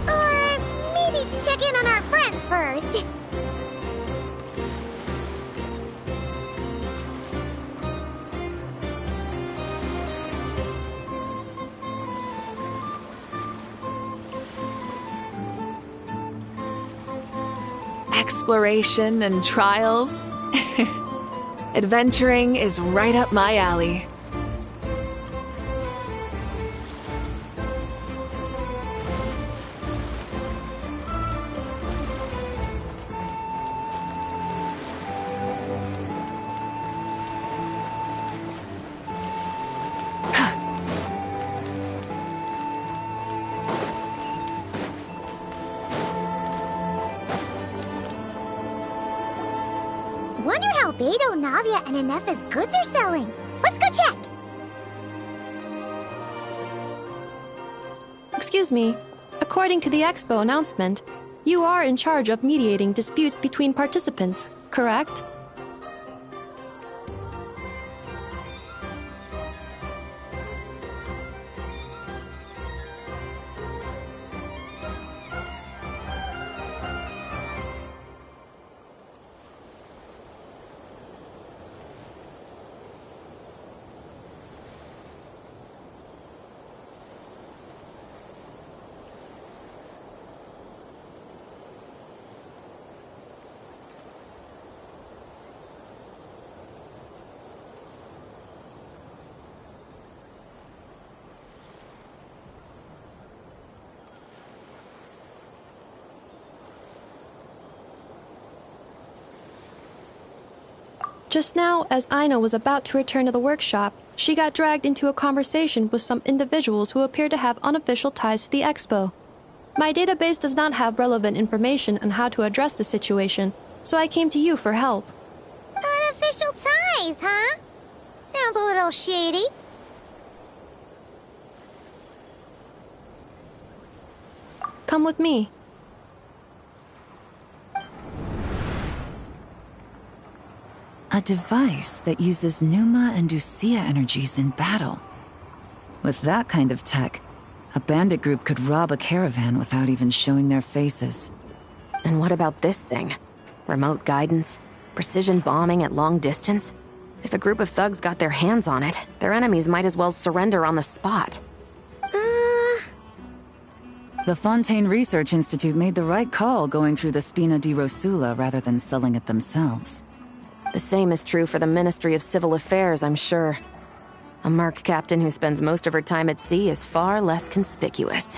Or maybe check in on our friends first? Exploration and trials. Adventuring is right up my alley. Wonder how Beidou, Navia, and Inef's goods are selling. Let's go check! Excuse me. According to the expo announcement, you are in charge of mediating disputes between participants, correct? Just now, as Aina was about to return to the workshop, she got dragged into a conversation with some individuals who appear to have unofficial ties to the expo. My database does not have relevant information on how to address the situation, so I came to you for help. Unofficial ties, huh? Sounds a little shady. Come with me. A device that uses Pneuma and Ducia energies in battle. With that kind of tech, a bandit group could rob a caravan without even showing their faces. And what about this thing? Remote guidance? Precision bombing at long distance? If a group of thugs got their hands on it, their enemies might as well surrender on the spot. The Fontaine Research Institute made the right call going through the Spina di Rosula rather than selling it themselves. The same is true for the Ministry of Civil Affairs, I'm sure. A merc captain who spends most of her time at sea is far less conspicuous.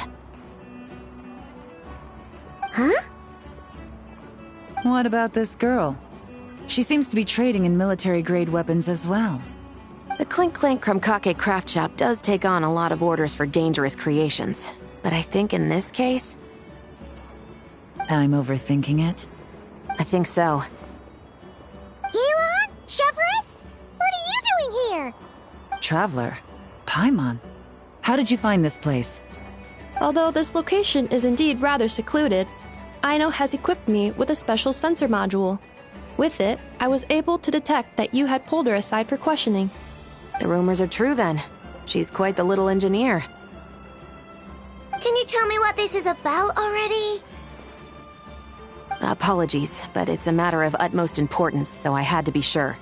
Huh? What about this girl? She seems to be trading in military-grade weapons as well. The Clink Clank Krumkake craft shop does take on a lot of orders for dangerous creations, but I think in this case, I'm overthinking it? I think so. Elon? Chevrolet? What are you doing here? Traveler? Paimon? How did you find this place? Although this location is indeed rather secluded, Aino has equipped me with a special sensor module. With it, I was able to detect that you had pulled her aside for questioning. The rumors are true then. She's quite the little engineer. Can you tell me what this is about already? Apologies, but it's a matter of utmost importance, so I had to be sure.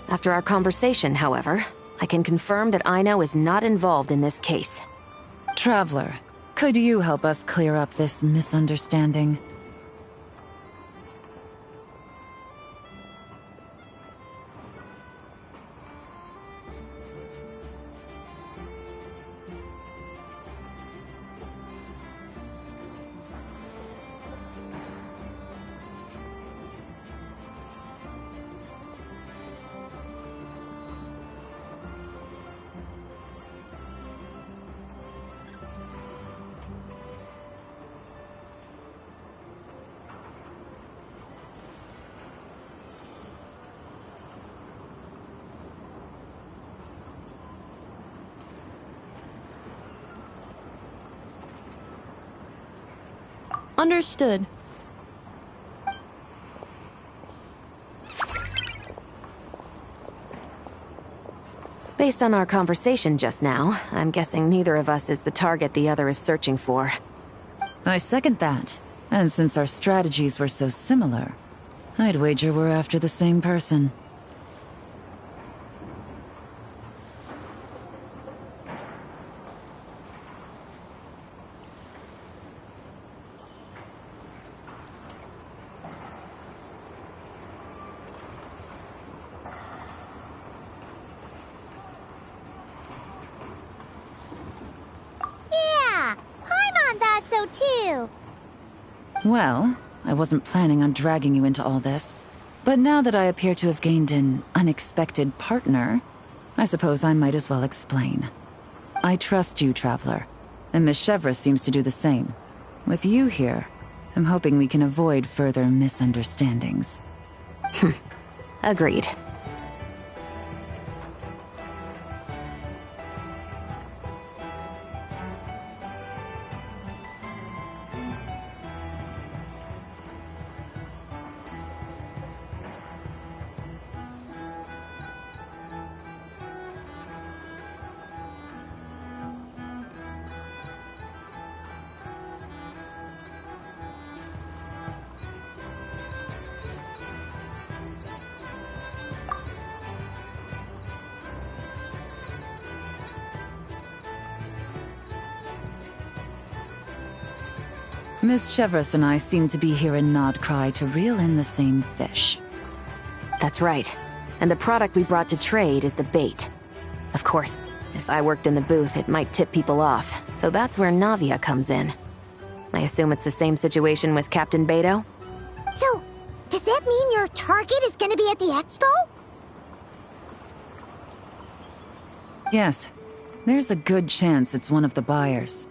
After our conversation, however, I can confirm that Aino is not involved in this case. Traveler, could you help us clear up this misunderstanding? Understood. Based on our conversation just now, I'm guessing neither of us is the target the other is searching for. I second that. And since our strategies were so similar, I'd wager we're after the same person. Yeah, Paimon thought so too. Well, I wasn't planning on dragging you into all this, but now that I appear to have gained an unexpected partner, I suppose I might as well explain. I trust you, Traveler, and Miss Chevrolet seems to do the same. With you here, I'm hoping we can avoid further misunderstandings. Agreed. Miss Chevrolet and I seem to be here in Nodcry to reel in the same fish. That's right. And the product we brought to trade is the bait. Of course, if I worked in the booth, it might tip people off, so that's where Navia comes in. I assume it's the same situation with Captain Beto? So, does that mean your target is gonna be at the expo? Yes, there's a good chance it's one of the buyers.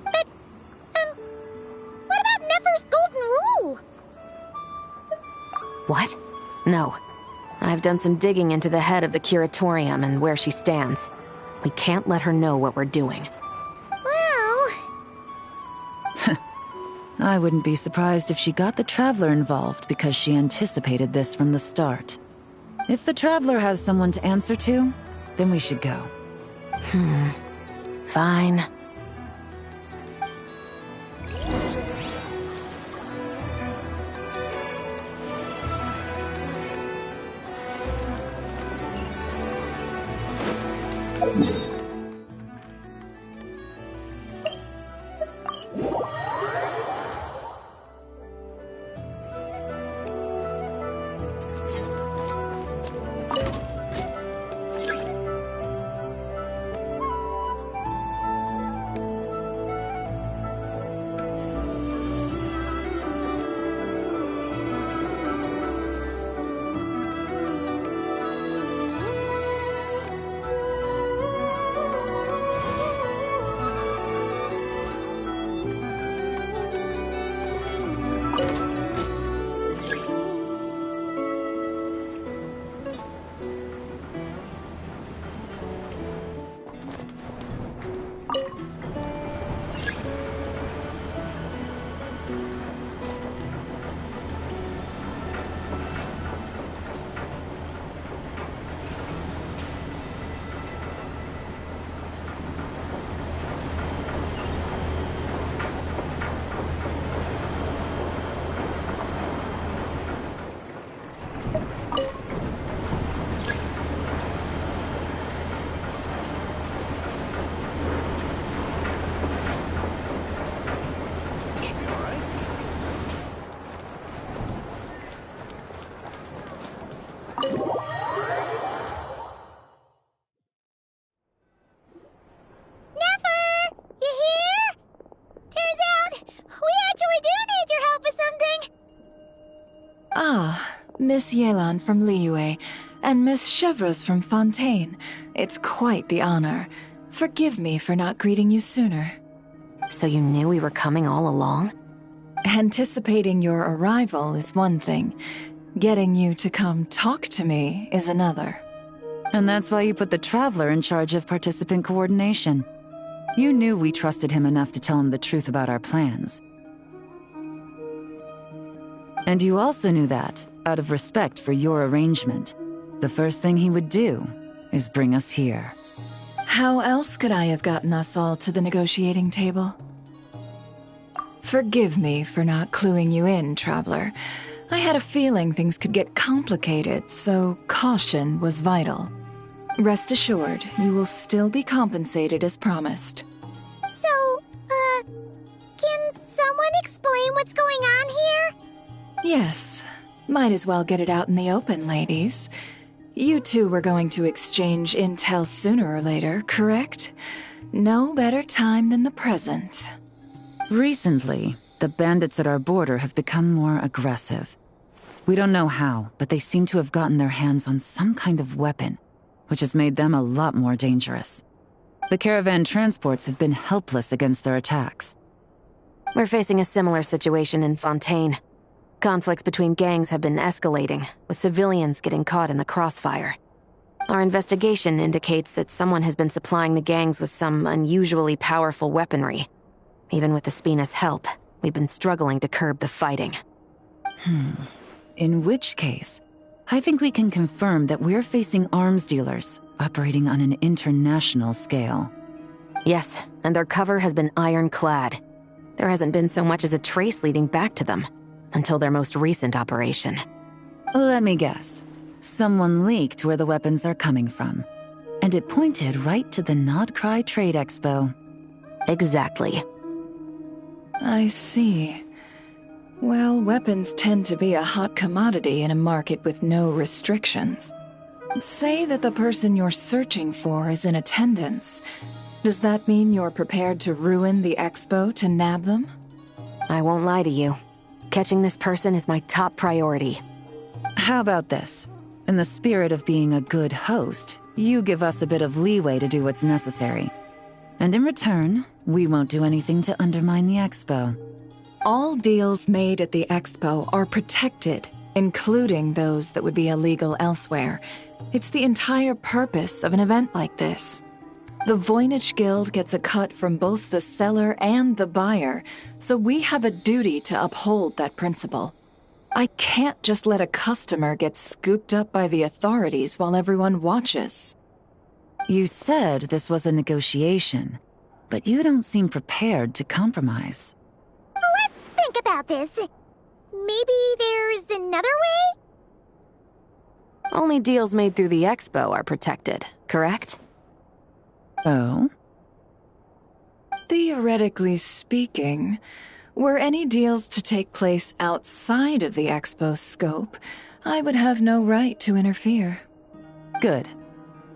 But, what about Nefer's golden rule? What? No. I've done some digging into the head of the curatorium and where she stands. We can't let her know what we're doing. Well... I wouldn't be surprised if she got the Traveler involved because she anticipated this from the start. If the Traveler has someone to answer to, then we should go. Fine. Ah, Miss Yelan from Liyue, and Miss Chevreuse from Fontaine. It's quite the honor. Forgive me for not greeting you sooner. So you knew we were coming all along? Anticipating your arrival is one thing. Getting you to come talk to me is another. And that's why you put the Traveler in charge of participant coordination. You knew we trusted him enough to tell him the truth about our plans. And you also knew that, out of respect for your arrangement, the first thing he would do is bring us here. How else could I have gotten us all to the negotiating table? Forgive me for not cluing you in, Traveler. I had a feeling things could get complicated, so caution was vital. Rest assured, you will still be compensated as promised. So, can someone explain what's going on here? Yes. Might as well get it out in the open, ladies. You two were going to exchange intel sooner or later, correct? No better time than the present. Recently, the bandits at our border have become more aggressive. We don't know how, but they seem to have gotten their hands on some kind of weapon, which has made them a lot more dangerous. The caravan transports have been helpless against their attacks. We're facing a similar situation in Fontaine. Conflicts between gangs have been escalating, with civilians getting caught in the crossfire. Our investigation indicates that someone has been supplying the gangs with some unusually powerful weaponry. Even with the Spina's help, we've been struggling to curb the fighting. In which case, I think we can confirm that we're facing arms dealers operating on an international scale. Yes, and their cover has been ironclad. There hasn't been so much as a trace leading back to them, until their most recent operation. Let me guess. Someone leaked where the weapons are coming from. And it pointed right to the Nodcry Trade Expo. Exactly. I see. Well, weapons tend to be a hot commodity in a market with no restrictions. Say that the person you're searching for is in attendance. Does that mean you're prepared to ruin the expo to nab them? I won't lie to you. Catching this person is my top priority. How about this? In the spirit of being a good host, you give us a bit of leeway to do what's necessary. And in return, we won't do anything to undermine the expo. All deals made at the expo are protected, including those that would be illegal elsewhere. It's the entire purpose of an event like this. The Voynich Guild gets a cut from both the seller and the buyer, so we have a duty to uphold that principle. I can't just let a customer get scooped up by the authorities while everyone watches. You said this was a negotiation, but you don't seem prepared to compromise. Let's think about this. Maybe there's another way? Only deals made through the expo are protected, correct? Oh? Theoretically speaking, were any deals to take place outside of the expo's scope, I would have no right to interfere. Good.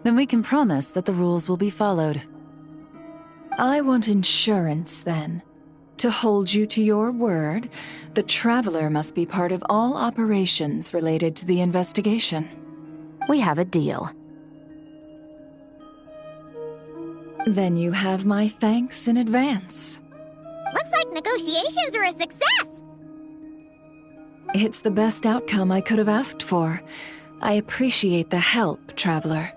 Then we can promise that the rules will be followed. I want insurance, then. To hold you to your word, the Traveler must be part of all operations related to the investigation. We have a deal. Then you have my thanks in advance. Looks like negotiations are a success! It's the best outcome I could have asked for. I appreciate the help, Traveler.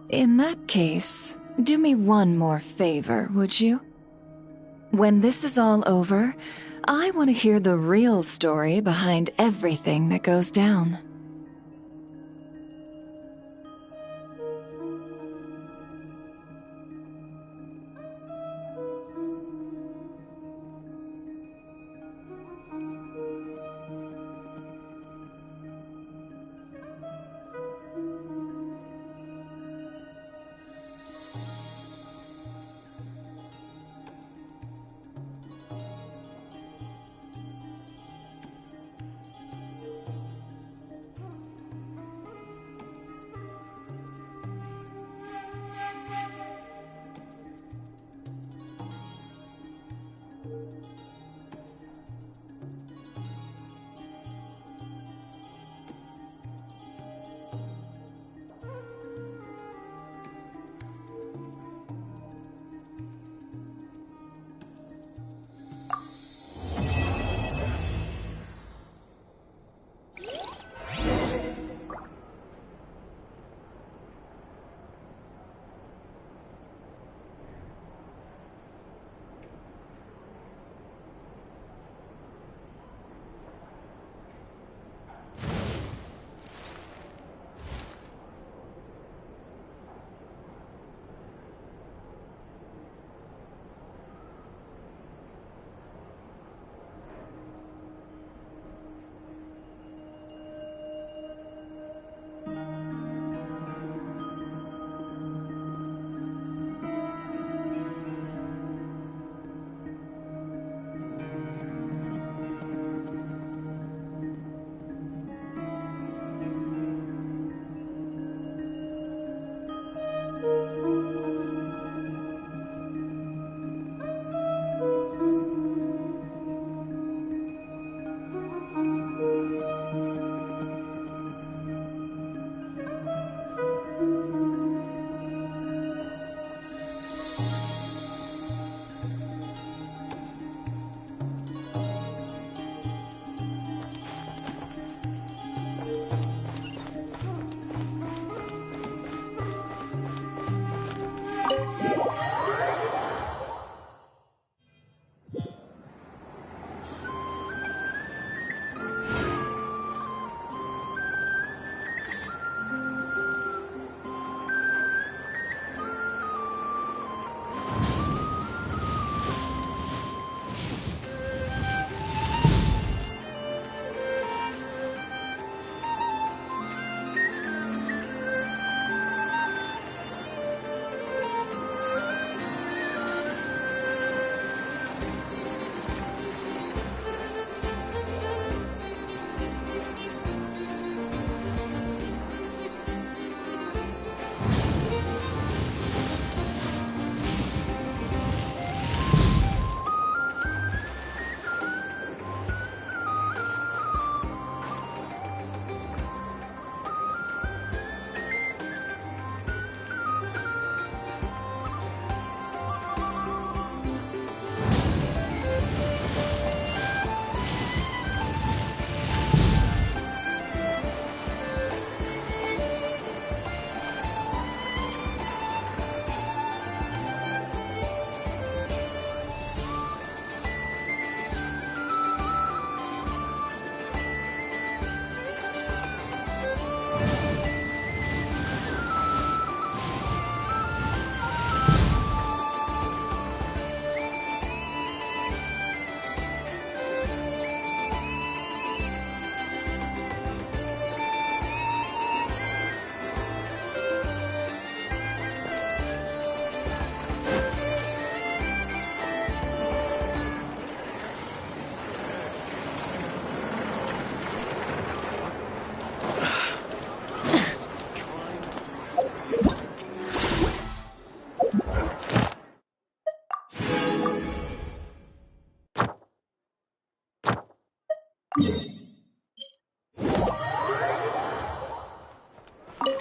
In that case, do me one more favor, would you? When this is all over, I want to hear the real story behind everything that goes down.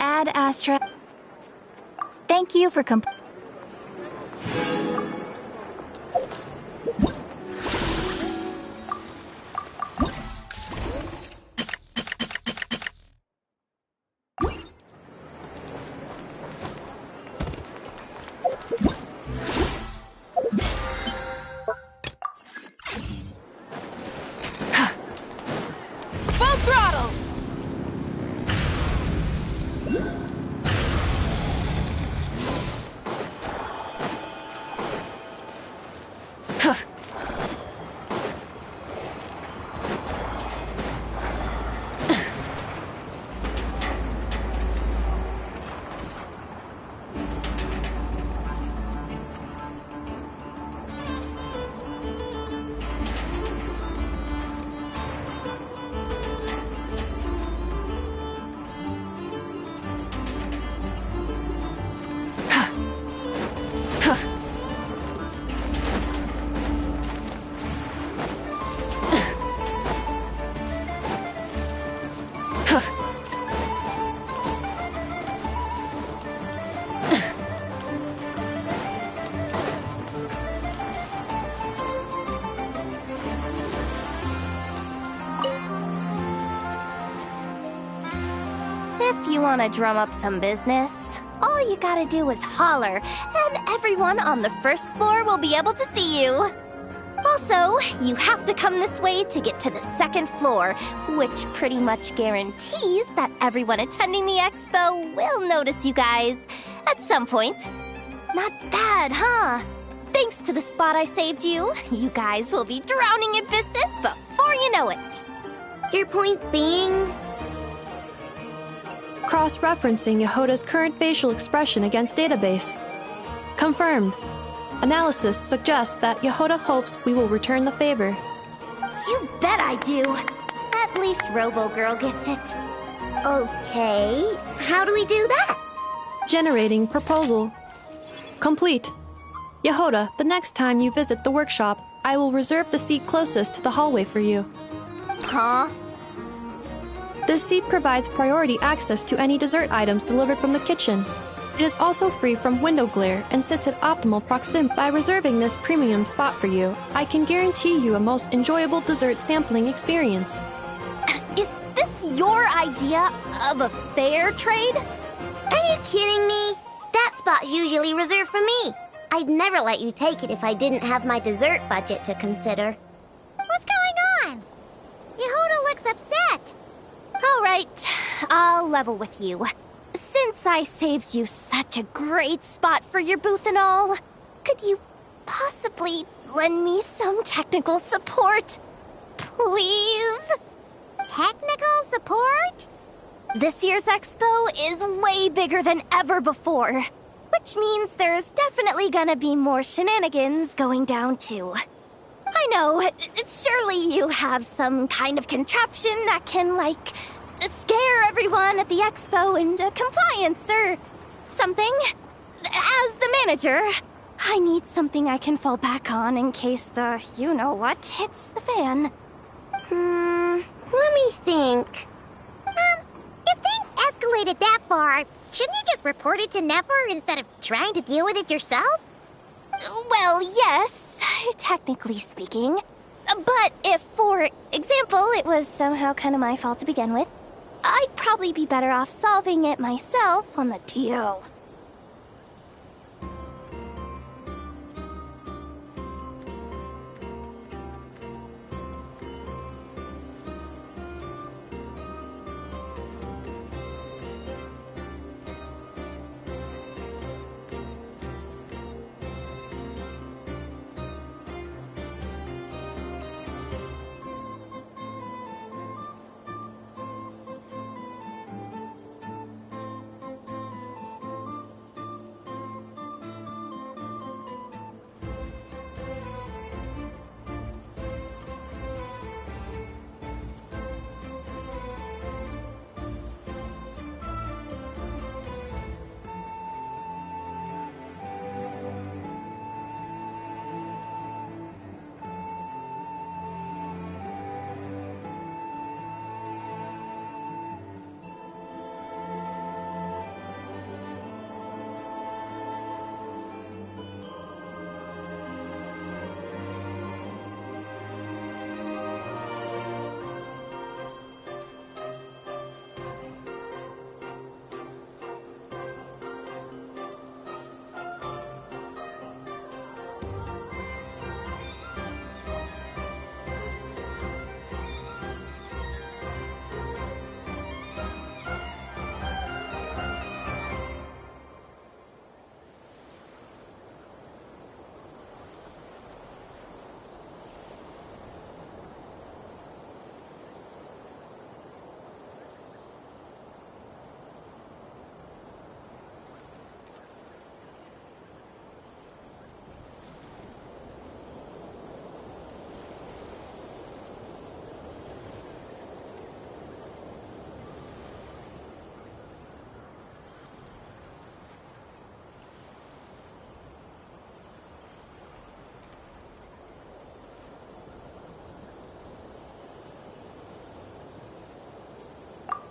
Ad Astra. Thank you for if you want to drum up some business, all you gotta do is holler, and everyone on the first floor will be able to see you. Also, you have to come this way to get to the second floor, which pretty much guarantees that everyone attending the expo will notice you guys at some point. Not bad, huh? Thanks to the spot I saved you, you guys will be drowning in business before you know it. Your point being? Cross-referencing Yehoda's current facial expression against database. Confirmed. Analysis suggests that Yehoda hopes we will return the favor. You bet I do. At least Robo-Girl gets it. Okay, how do we do that? Generating proposal. Complete. Yehoda, the next time you visit the workshop, I will reserve the seat closest to the hallway for you. Huh? This seat provides priority access to any dessert items delivered from the kitchen. It is also free from window glare and sits at optimal proximity. By reserving this premium spot for you, I can guarantee you a most enjoyable dessert sampling experience. Is this your idea of a fair trade? Are you kidding me? That spot's usually reserved for me. I'd never let you take it if I didn't have my dessert budget to consider. What's going on? Yehoda looks upset. All right, I'll level with you. Since I saved you such a great spot for your booth and all, could you possibly lend me some technical support? Please? Technical support? This year's expo is way bigger than ever before, which means there's definitely gonna be more shenanigans going down too. I know, surely you have some kind of contraption that can, like, scare everyone at the expo into compliance or something. As the manager, I need something I can fall back on in case the you-know-what hits the fan. Let me think. If things escalated that far, shouldn't you just report it to Nefer instead of trying to deal with it yourself? Well, yes, technically speaking. But if, for example, it was somehow kind of my fault to begin with, I'd probably be better off solving it myself on the DL.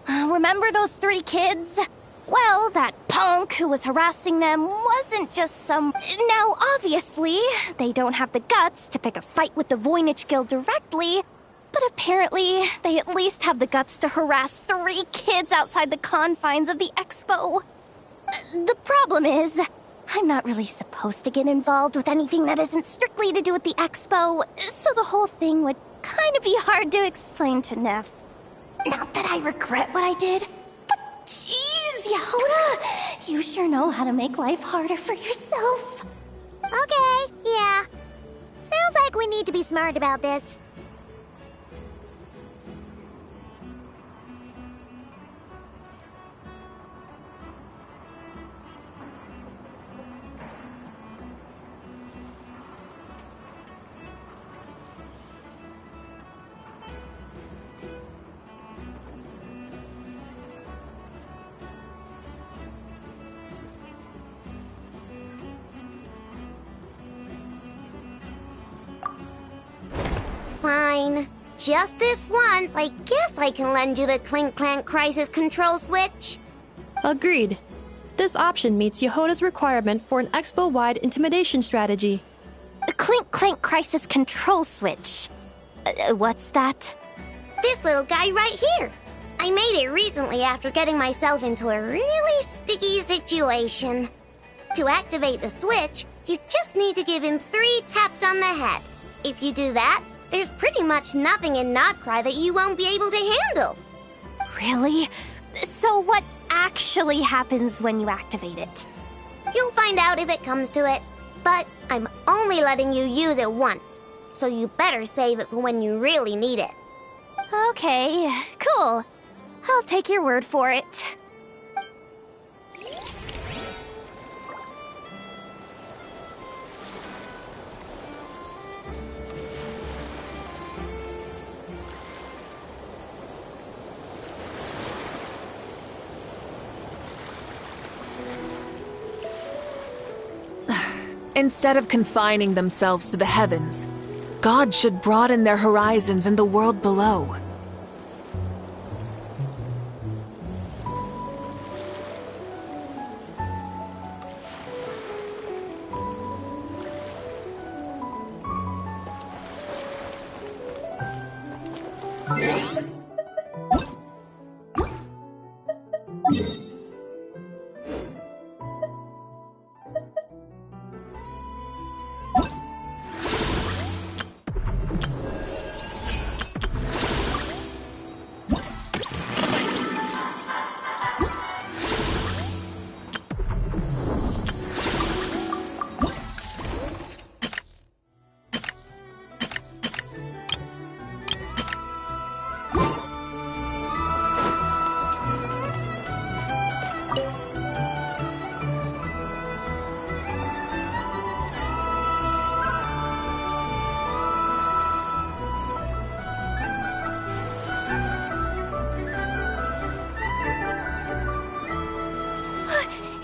Remember those 3 kids? Well, that punk who was harassing them wasn't just some... Now, obviously, they don't have the guts to pick a fight with the Voynich Guild directly, But apparently, they at least have the guts to harass 3 kids outside the confines of the expo. The problem is, I'm not really supposed to get involved with anything that isn't strictly to do with the expo, so the whole thing would kind of be hard to explain to Neff. Not that I regret what I did, but jeez, Yehoda, you sure know how to make life harder for yourself. Okay, yeah. Sounds like we need to be smart about this. Fine. Just this once, I guess I can lend you the Clink Clank Crisis Control Switch. Agreed. This option meets Yehoda's requirement for an expo-wide intimidation strategy. The Clink Clank Crisis Control Switch. What's that? This little guy right here. I made it recently after getting myself into a really sticky situation. To activate the switch, you just need to give him 3 taps on the head. If you do that, there's pretty much nothing in Notcry that you won't be able to handle. Really? So what actually happens when you activate it? You'll find out if it comes to it, but I'm only letting you use it once, so you better save it for when you really need it. Okay, cool. I'll take your word for it. Instead of confining themselves to the heavens, God should broaden their horizons in the world below.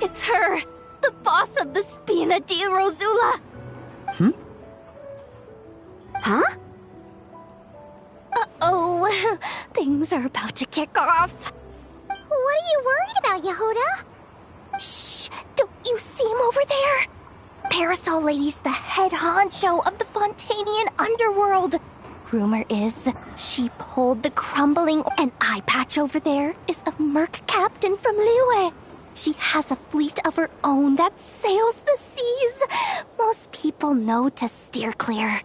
It's her! The boss of the Spina di Rosula! Huh? Uh-oh, things are about to kick off. What are you worried about, Yehoda? Shh! Don't you see him over there? Parasol Lady's the head honcho of the Fontanian underworld. Rumor is she pulled the crumbling, and Eye Patch over there is a merc captain from Liyue. She has a fleet of her own that sails the seas. Most people know to steer clear.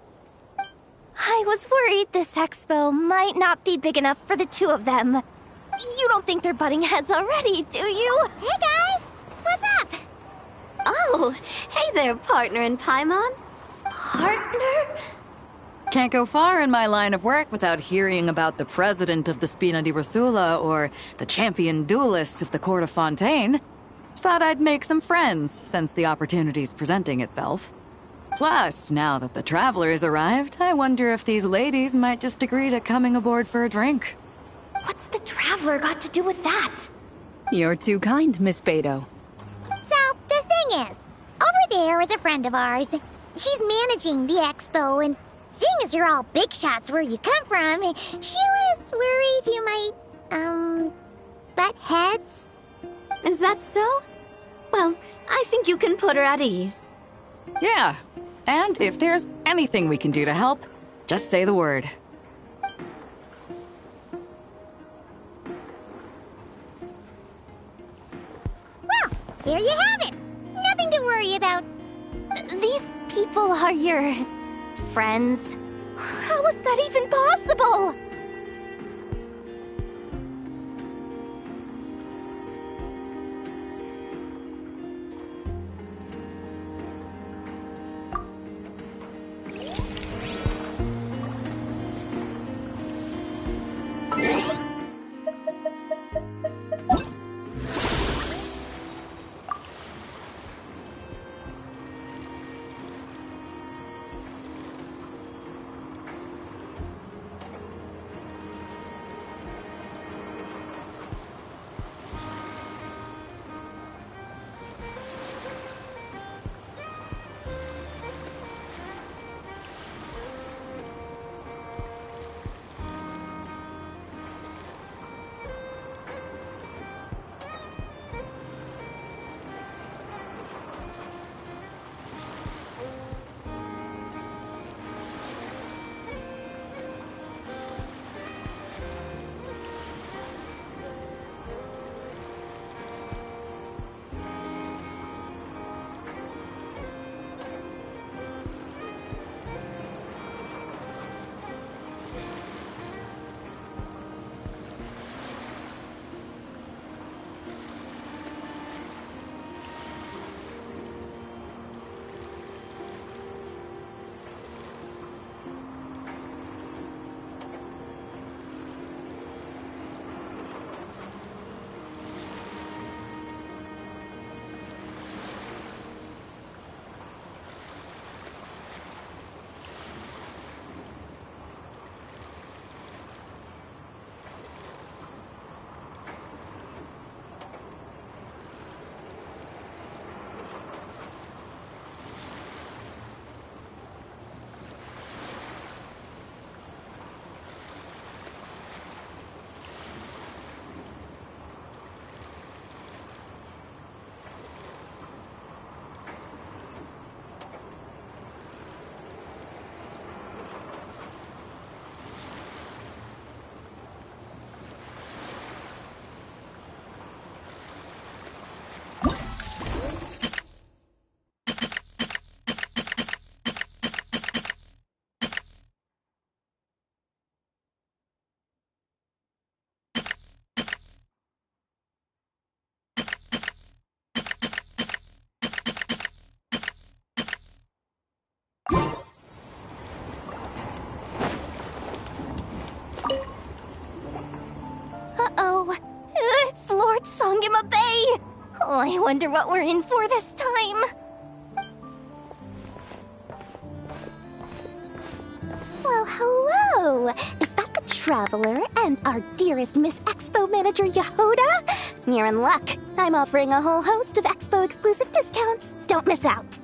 I was worried this expo might not be big enough for the 2 of them. You don't think they're butting heads already, do you? Hey guys! What's up? Oh, hey there, partner in Paimon. Partner? Can't go far in my line of work without hearing about the president of the Spina di Rosula or the champion duelist of the court of Fontaine. Thought I'd make some friends since the opportunity's presenting itself. Plus, now that the traveler's arrived, I wonder if these ladies might just agree to coming aboard for a drink. What's the traveler got to do with that? You're too kind, Miss Beto. So, the thing is, over there is a friend of ours. She's managing the expo, and seeing as you're all big shots where you come from, she was worried you might, butt heads. Is that so? Well, I think you can put her at ease. Yeah, and if there's anything we can do to help, just say the word. Here you have it! Nothing to worry about. These people are your friends? How is that even possible? Uh-oh. It's Lord Songima Bay! Oh, I wonder what we're in for this time. Well, hello! Is that the Traveler and our dearest Miss Expo Manager Yehoda? You're in luck. I'm offering a whole host of Expo exclusive discounts. Don't miss out.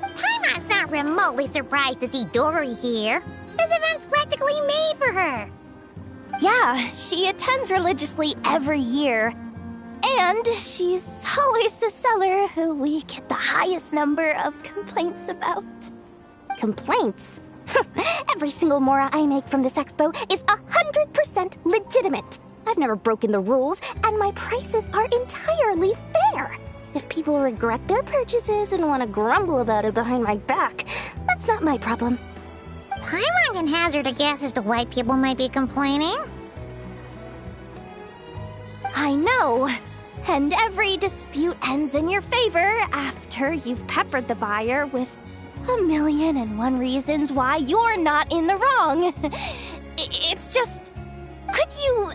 Paimon's not remotely surprised to see Dory here. This event's practically made for her. Yeah, she attends religiously every year. And she's always the seller who we get the highest number of complaints about. Complaints? Every single mora I make from this expo is 100% legitimate. I've never broken the rules, and my prices are entirely fair. If people regret their purchases and want to grumble about it behind my back, that's not my problem. Paimon can hazard a guess as to why people might be complaining. I know. And every dispute ends in your favor after you've peppered the buyer with 1,000,001 reasons why you're not in the wrong. It's just, could you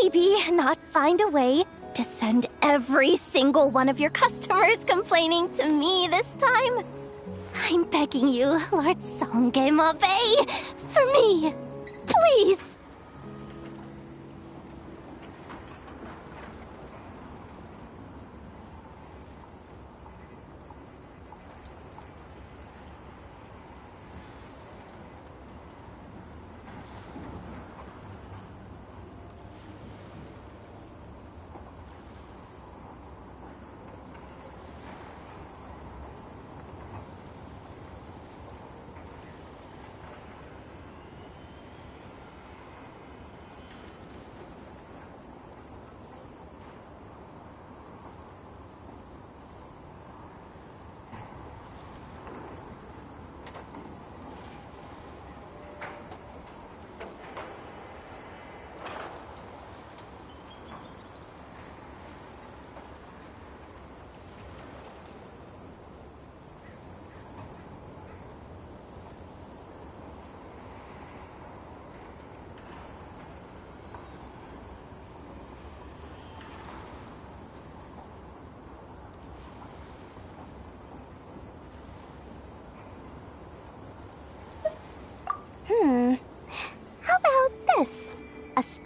maybe not find a way to send every single one of your customers complaining to me this time? I'm begging you, Lord Songema Bay, for me, please.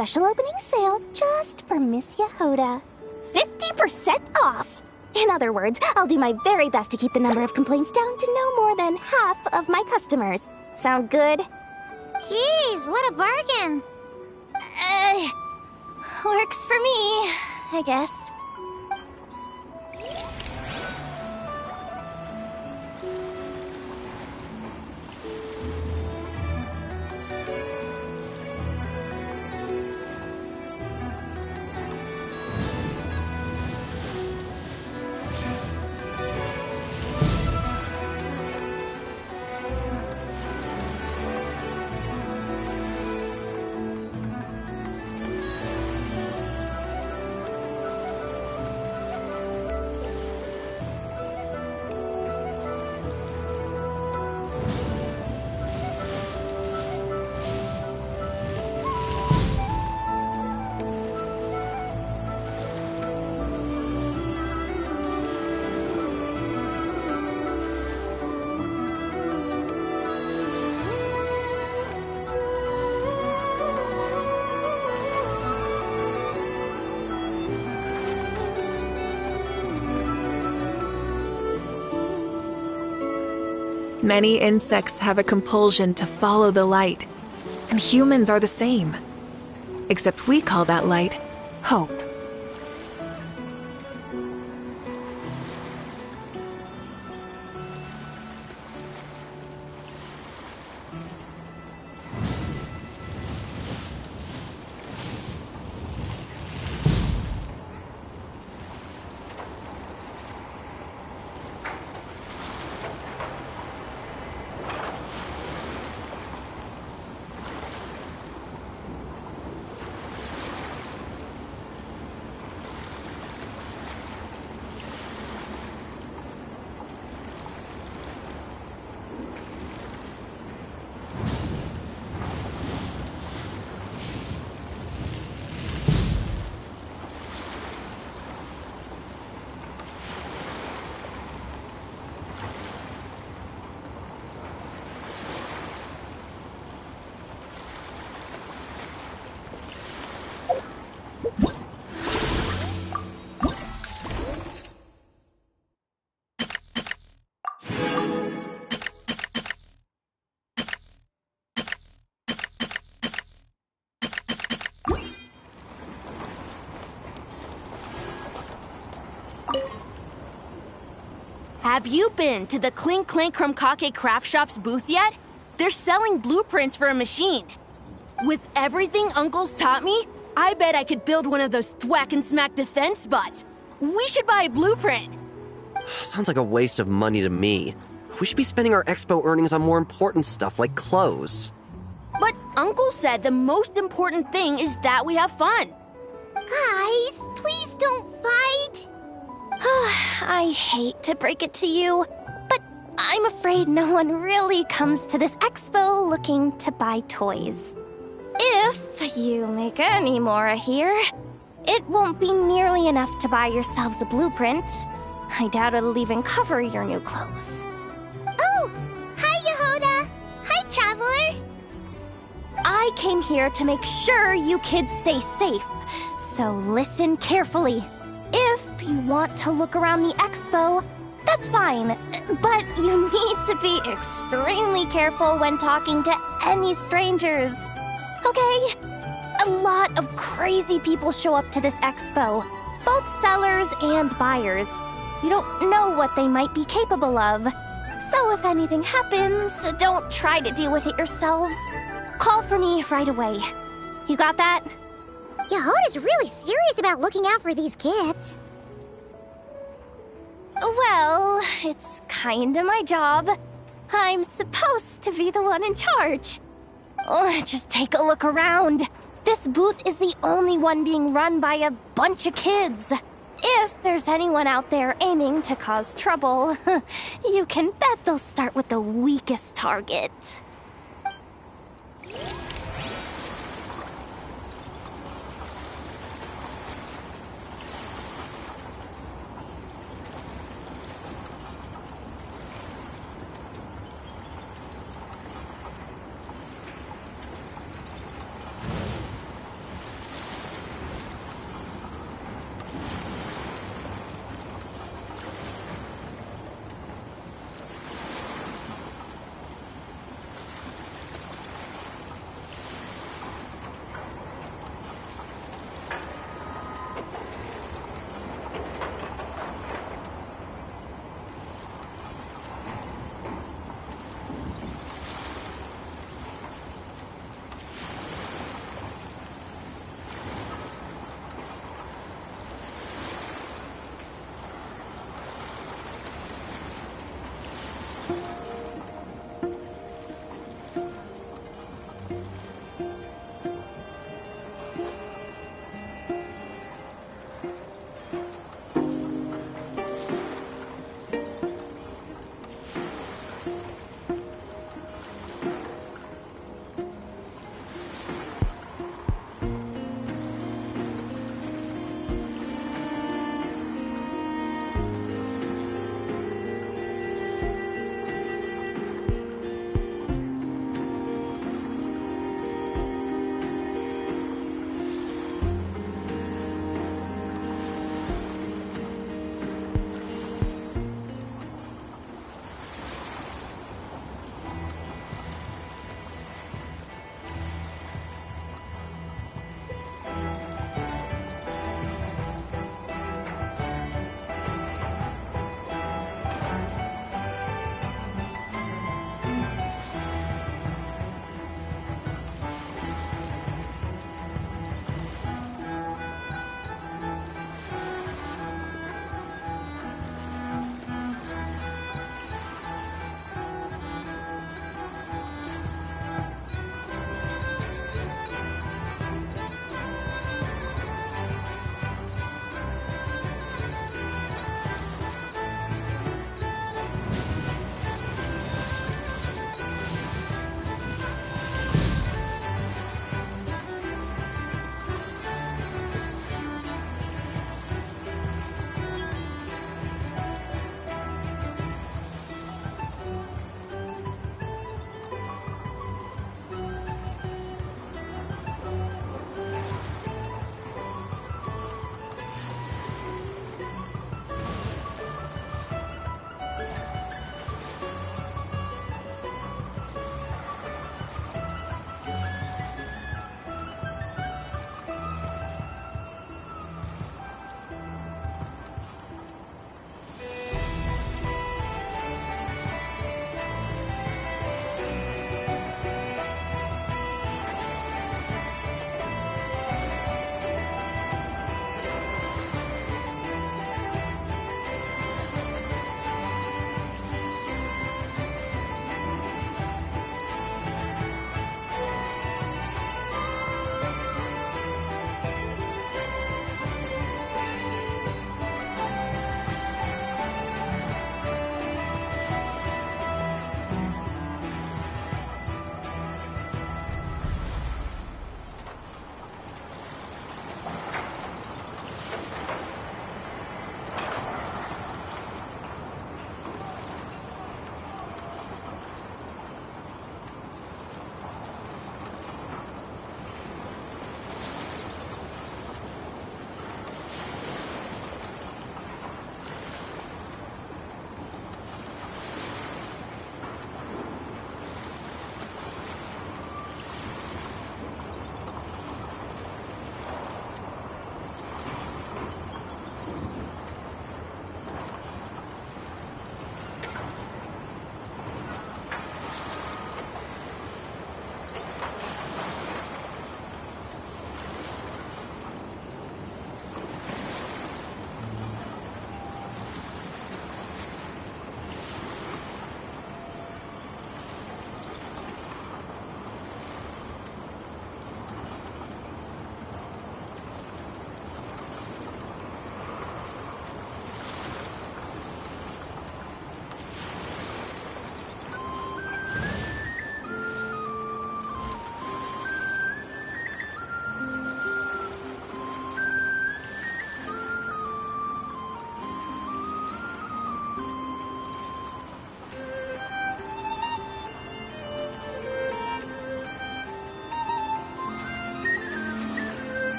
special opening sale just for Miss Yehoda. 50% off! In other words, I'll do my very best to keep the number of complaints down to no more than half of my customers. Sound good? Jeez, what a bargain. Works for me, I guess. Many insects have a compulsion to follow the light, and humans are the same. Except we call that light hope. Have you been to the Clink Clank Krumkake Craft Shop's booth yet? They're selling blueprints for a machine. With everything Uncle's taught me, I bet I could build one of those thwack and smack defense bots. We should buy a blueprint. Sounds like a waste of money to me. We should be spending our expo earnings on more important stuff like clothes. But Uncle said the most important thing is that we have fun. Guys, please don't fight. I hate to break it to you, but I'm afraid no one really comes to this expo looking to buy toys. If you make any more here, it won't be nearly enough to buy yourselves a blueprint. I doubt it'll even cover your new clothes. Oh, hi, Yehoda. Hi, Traveler. I came here to make sure you kids stay safe, so listen carefully. If you want to look around the expo, that's fine, but you need to be extremely careful when talking to any strangers, okay? A lot of crazy people show up to this expo, both sellers and buyers. You don't know what they might be capable of. So if anything happens, don't try to deal with it yourselves. Call for me right away. You got that? Yehoda's really serious about looking out for these kids. Well, it's kinda my job. I'm supposed to be the one in charge. Oh, just take a look around. This booth is the only one being run by a bunch of kids. If there's anyone out there aiming to cause trouble, you can bet they'll start with the weakest target.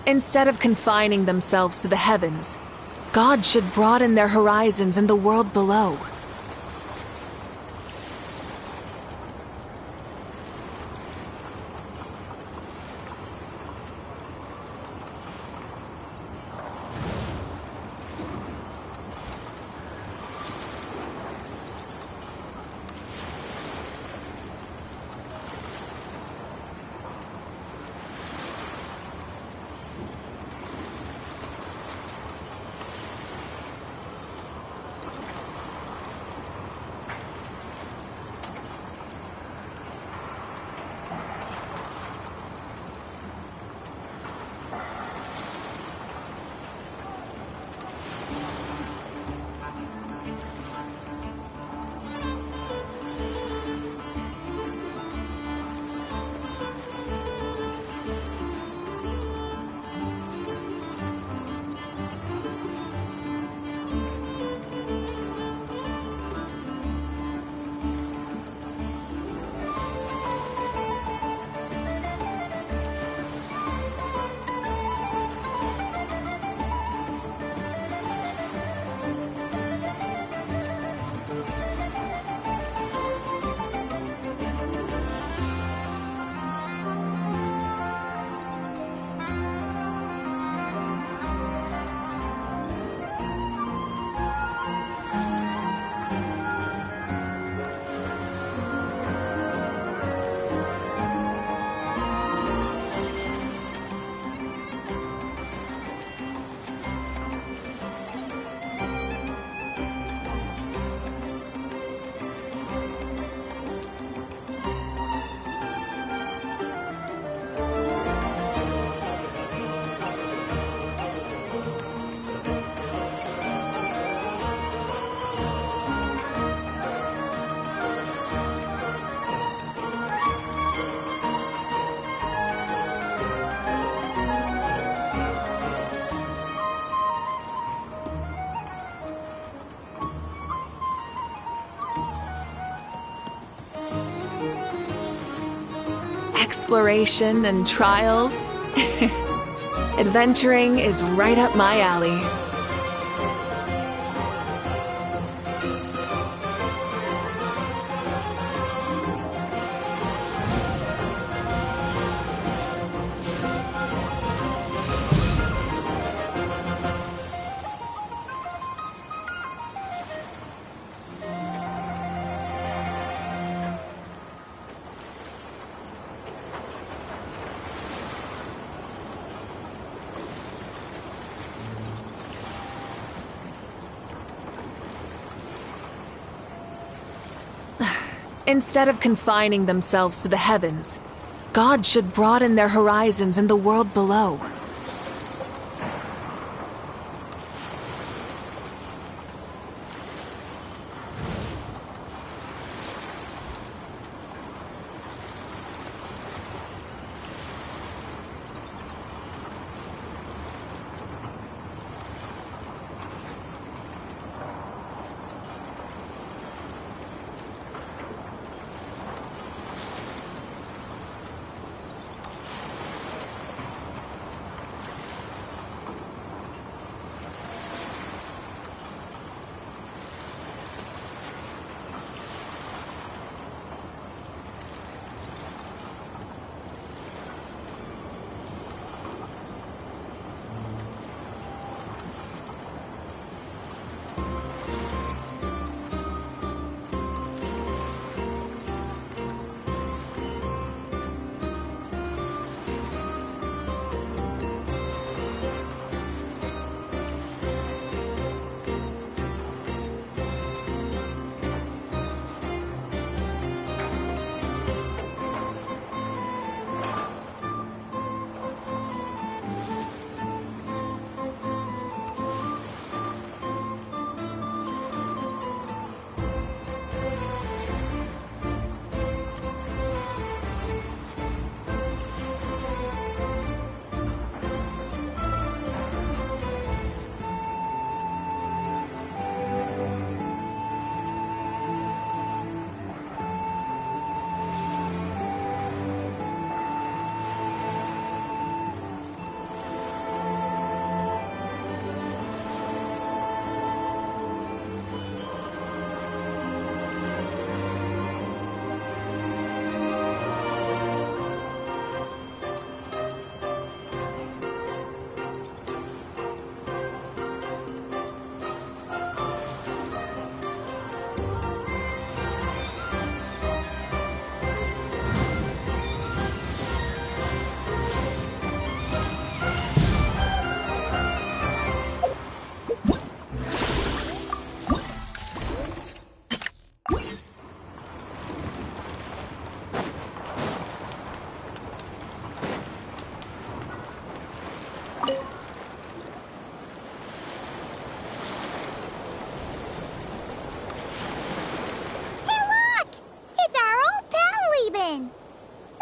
Instead of confining themselves to the heavens, God should broaden their horizons in the world below. Exploration and trials. Adventuring is right up my alley. Instead of confining themselves to the heavens, God should broaden their horizons in the world below.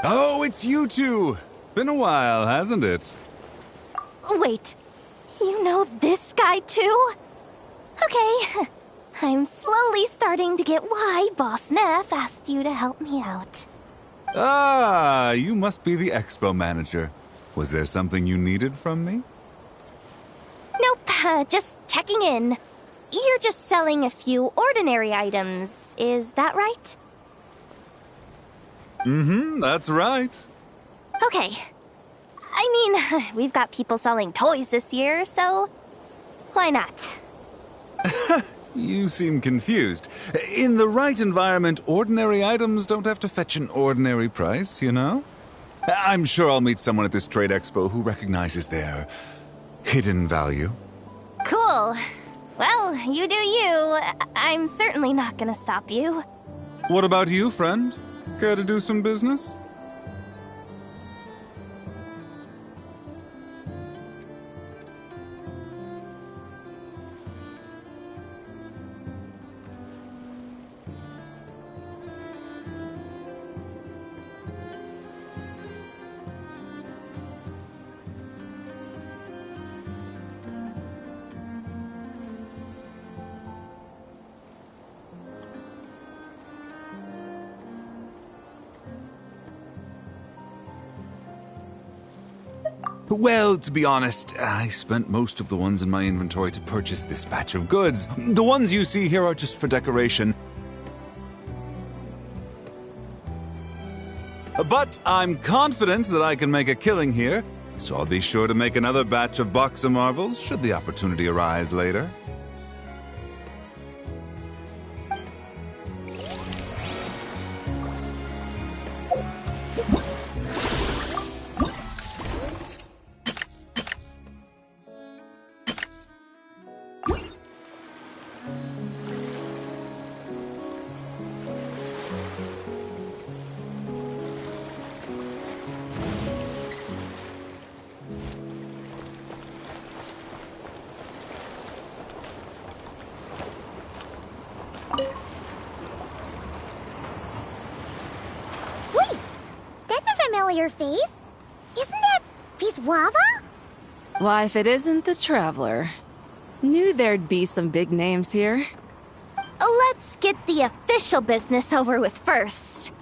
Oh, it's you two! Been a while, hasn't it? Wait, you know this guy too? Okay, I'm slowly starting to get why Boss Neff asked you to help me out. Ah, you must be the expo manager. Was there something you needed from me? Nope, just checking in. You're just selling a few ordinary items, is that right? Mm-hmm, that's right. Okay. I mean, we've got people selling toys this year, so why not? You seem confused. In the right environment, ordinary items don't have to fetch an ordinary price, you know? I'm sure I'll meet someone at this trade expo who recognizes their hidden value. Cool. Well, you do you. I'm certainly not gonna stop you. What about you, friend? Care to do some business? Well, to be honest, I spent most of the ones in my inventory to purchase this batch of goods. The ones you see here are just for decoration. But I'm confident that I can make a killing here, so I'll be sure to make another batch of Box of Marvels should the opportunity arise later. Wait! That's a familiar face. Isn't that Viswava? Why, if it isn't the Traveler. Knew there'd be some big names here. Let's get the official business over with first.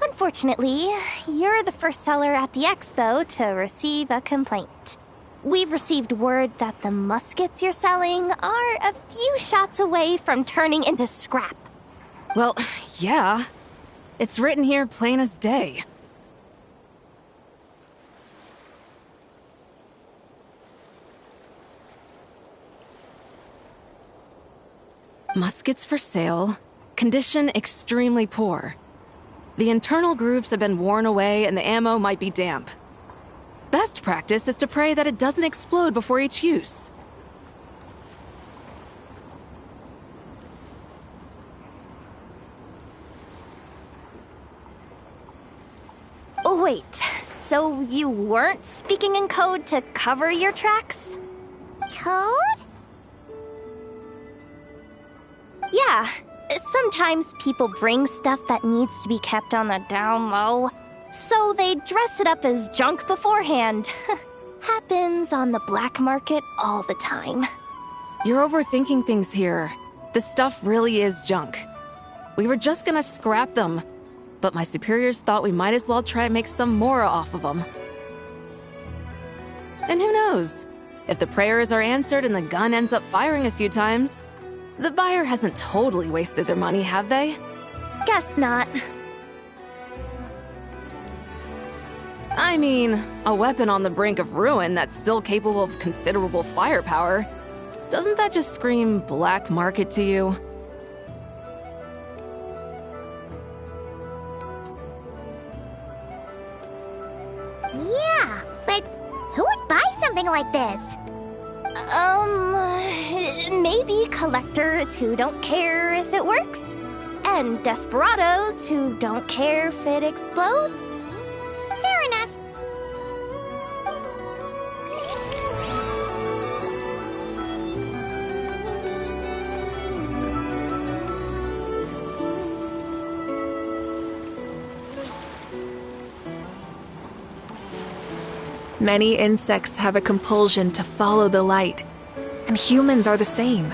Unfortunately, you're the first seller at the expo to receive a complaint. We've received word that the muskets you're selling are a few shots away from turning into scrap. Well, yeah. It's written here plain as day. Muskets for sale. Condition extremely poor. The internal grooves have been worn away and the ammo might be damp. Best practice is to pray that it doesn't explode before each use. Wait, so you weren't speaking in code to cover your tracks? Code? Yeah. Sometimes people bring stuff that needs to be kept on the down low, so they dress it up as junk beforehand. Happens on the black market all the time. You're overthinking things here. This stuff really is junk. We were just gonna scrap them, but my superiors thought we might as well try and make some more off of them. And who knows? If the prayers are answered and the gun ends up firing a few times, the buyer hasn't totally wasted their money, have they? Guess not. I mean, a weapon on the brink of ruin that's still capable of considerable firepower. Doesn't that just scream black market to you? Yeah, but who would buy something like this? Maybe collectors who don't care if it works, and desperados who don't care if it explodes. Fair enough. Many insects have a compulsion to follow the light, and humans are the same.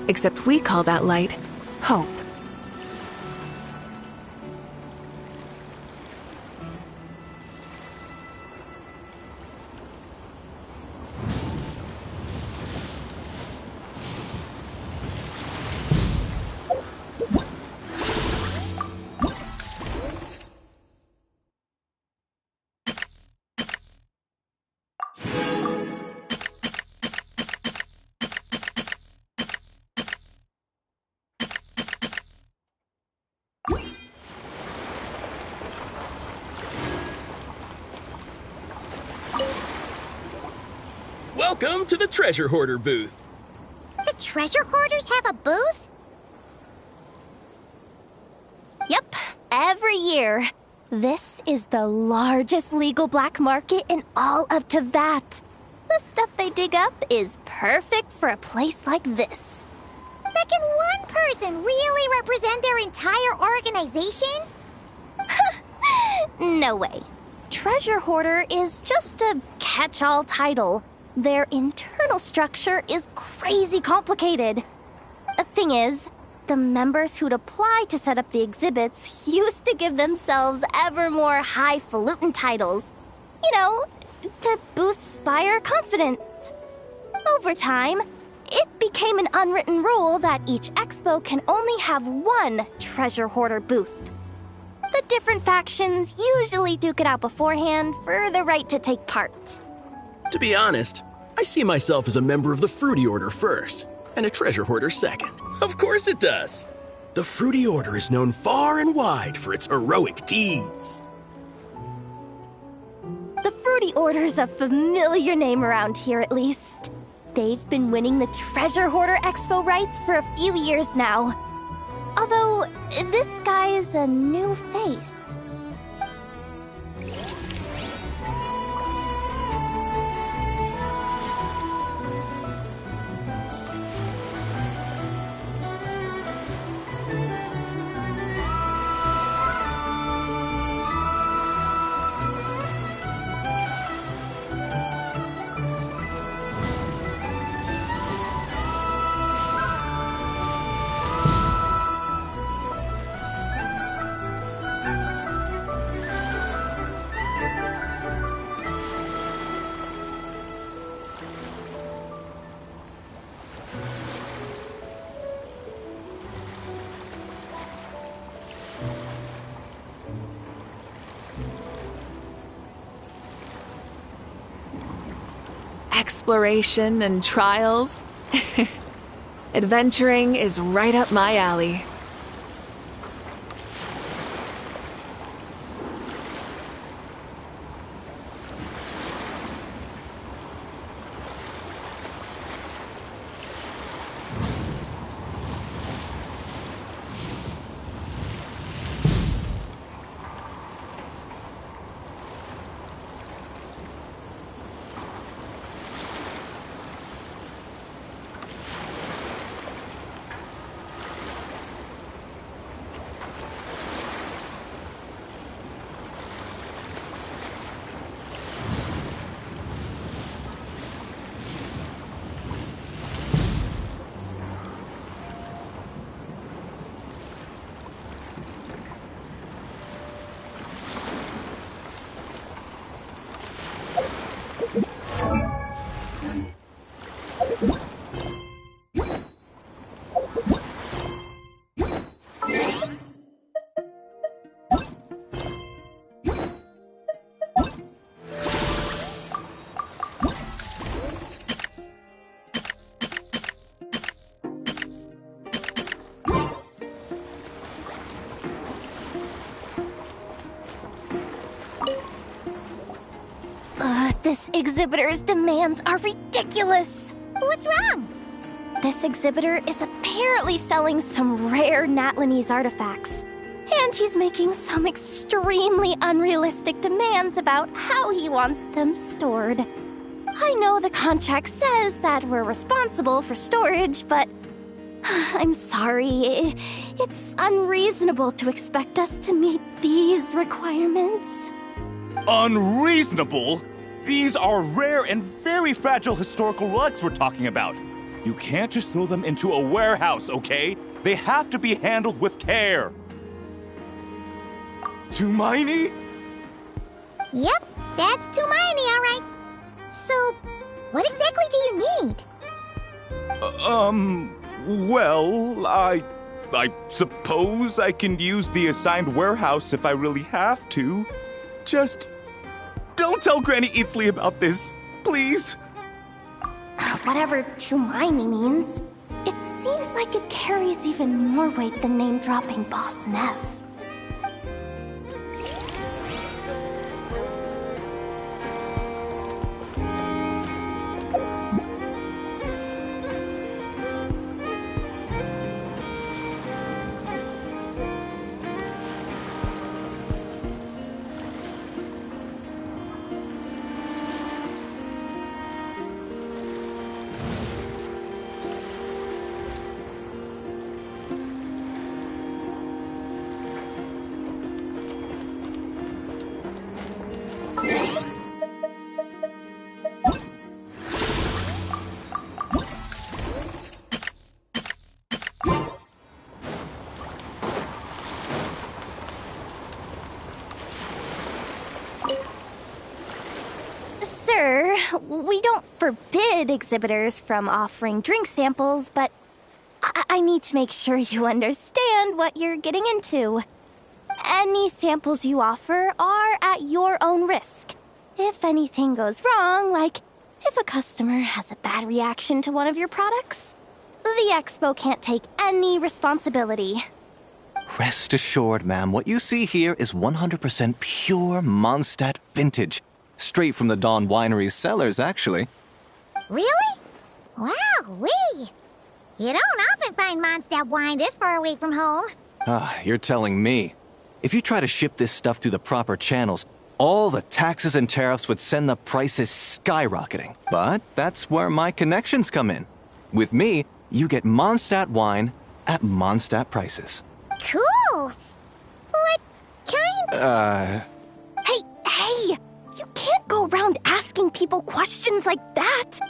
Except we call that light hope. Welcome to the Treasure Hoarder booth. The treasure hoarders have a booth? Yep, every year. This is the largest legal black market in all of Teyvat. The stuff they dig up is perfect for a place like this. But can one person really represent their entire organization? No way. Treasure Hoarder is just a catch-all title. Their internal structure is crazy complicated. The thing is, the members who'd apply to set up the exhibits used to give themselves ever more highfalutin titles. You know, to boost Spire confidence. Over time, it became an unwritten rule that each expo can only have one Treasure Hoarder booth. The different factions usually duke it out beforehand for the right to take part. To be honest, I see myself as a member of the Fruity Order first, and a Treasure Hoarder second. Of course it does. The Fruity Order is known far and wide for its heroic deeds. The Fruity Order's a familiar name around here, at least. They've been winning the Treasure Hoarder Expo rights for a few years now. Although, this guy's a new face. Exploration and trials. Adventuring is right up my alley. This exhibitor's demands are ridiculous! What's wrong? This exhibitor is apparently selling some rare Natlanese artifacts. And he's making some extremely unrealistic demands about how he wants them stored. I know the contract says that we're responsible for storage, but I'm sorry. It's unreasonable to expect us to meet these requirements. Unreasonable? These are rare and very fragile historical relics we're talking about. You can't just throw them into a warehouse, okay? They have to be handled with care. Tumaini? Yep, that's Tumaini, all right. So, what exactly do you need? Well, I suppose I can use the assigned warehouse if I really have to. Just don't tell Granny Eatsley about this, please. Whatever Tumaini means, it seems like it carries even more weight than name-dropping Boss Neff. Sir, we don't forbid exhibitors from offering drink samples, but I need to make sure you understand what you're getting into. Any samples you offer are at your own risk. If anything goes wrong, like if a customer has a bad reaction to one of your products, the expo can't take any responsibility. Rest assured, ma'am, what you see here is 100% pure Mondstadt vintage. Straight from the Dawn Winery's cellars, actually. Really? Wow-wee! You don't often find Mondstadt wine this far away from home. Ah, you're telling me. If you try to ship this stuff through the proper channels, all the taxes and tariffs would send the prices skyrocketing. But that's where my connections come in. With me, you get Mondstadt wine at Mondstadt prices. Cool! What kind? Hey! You can't go around asking people questions like that!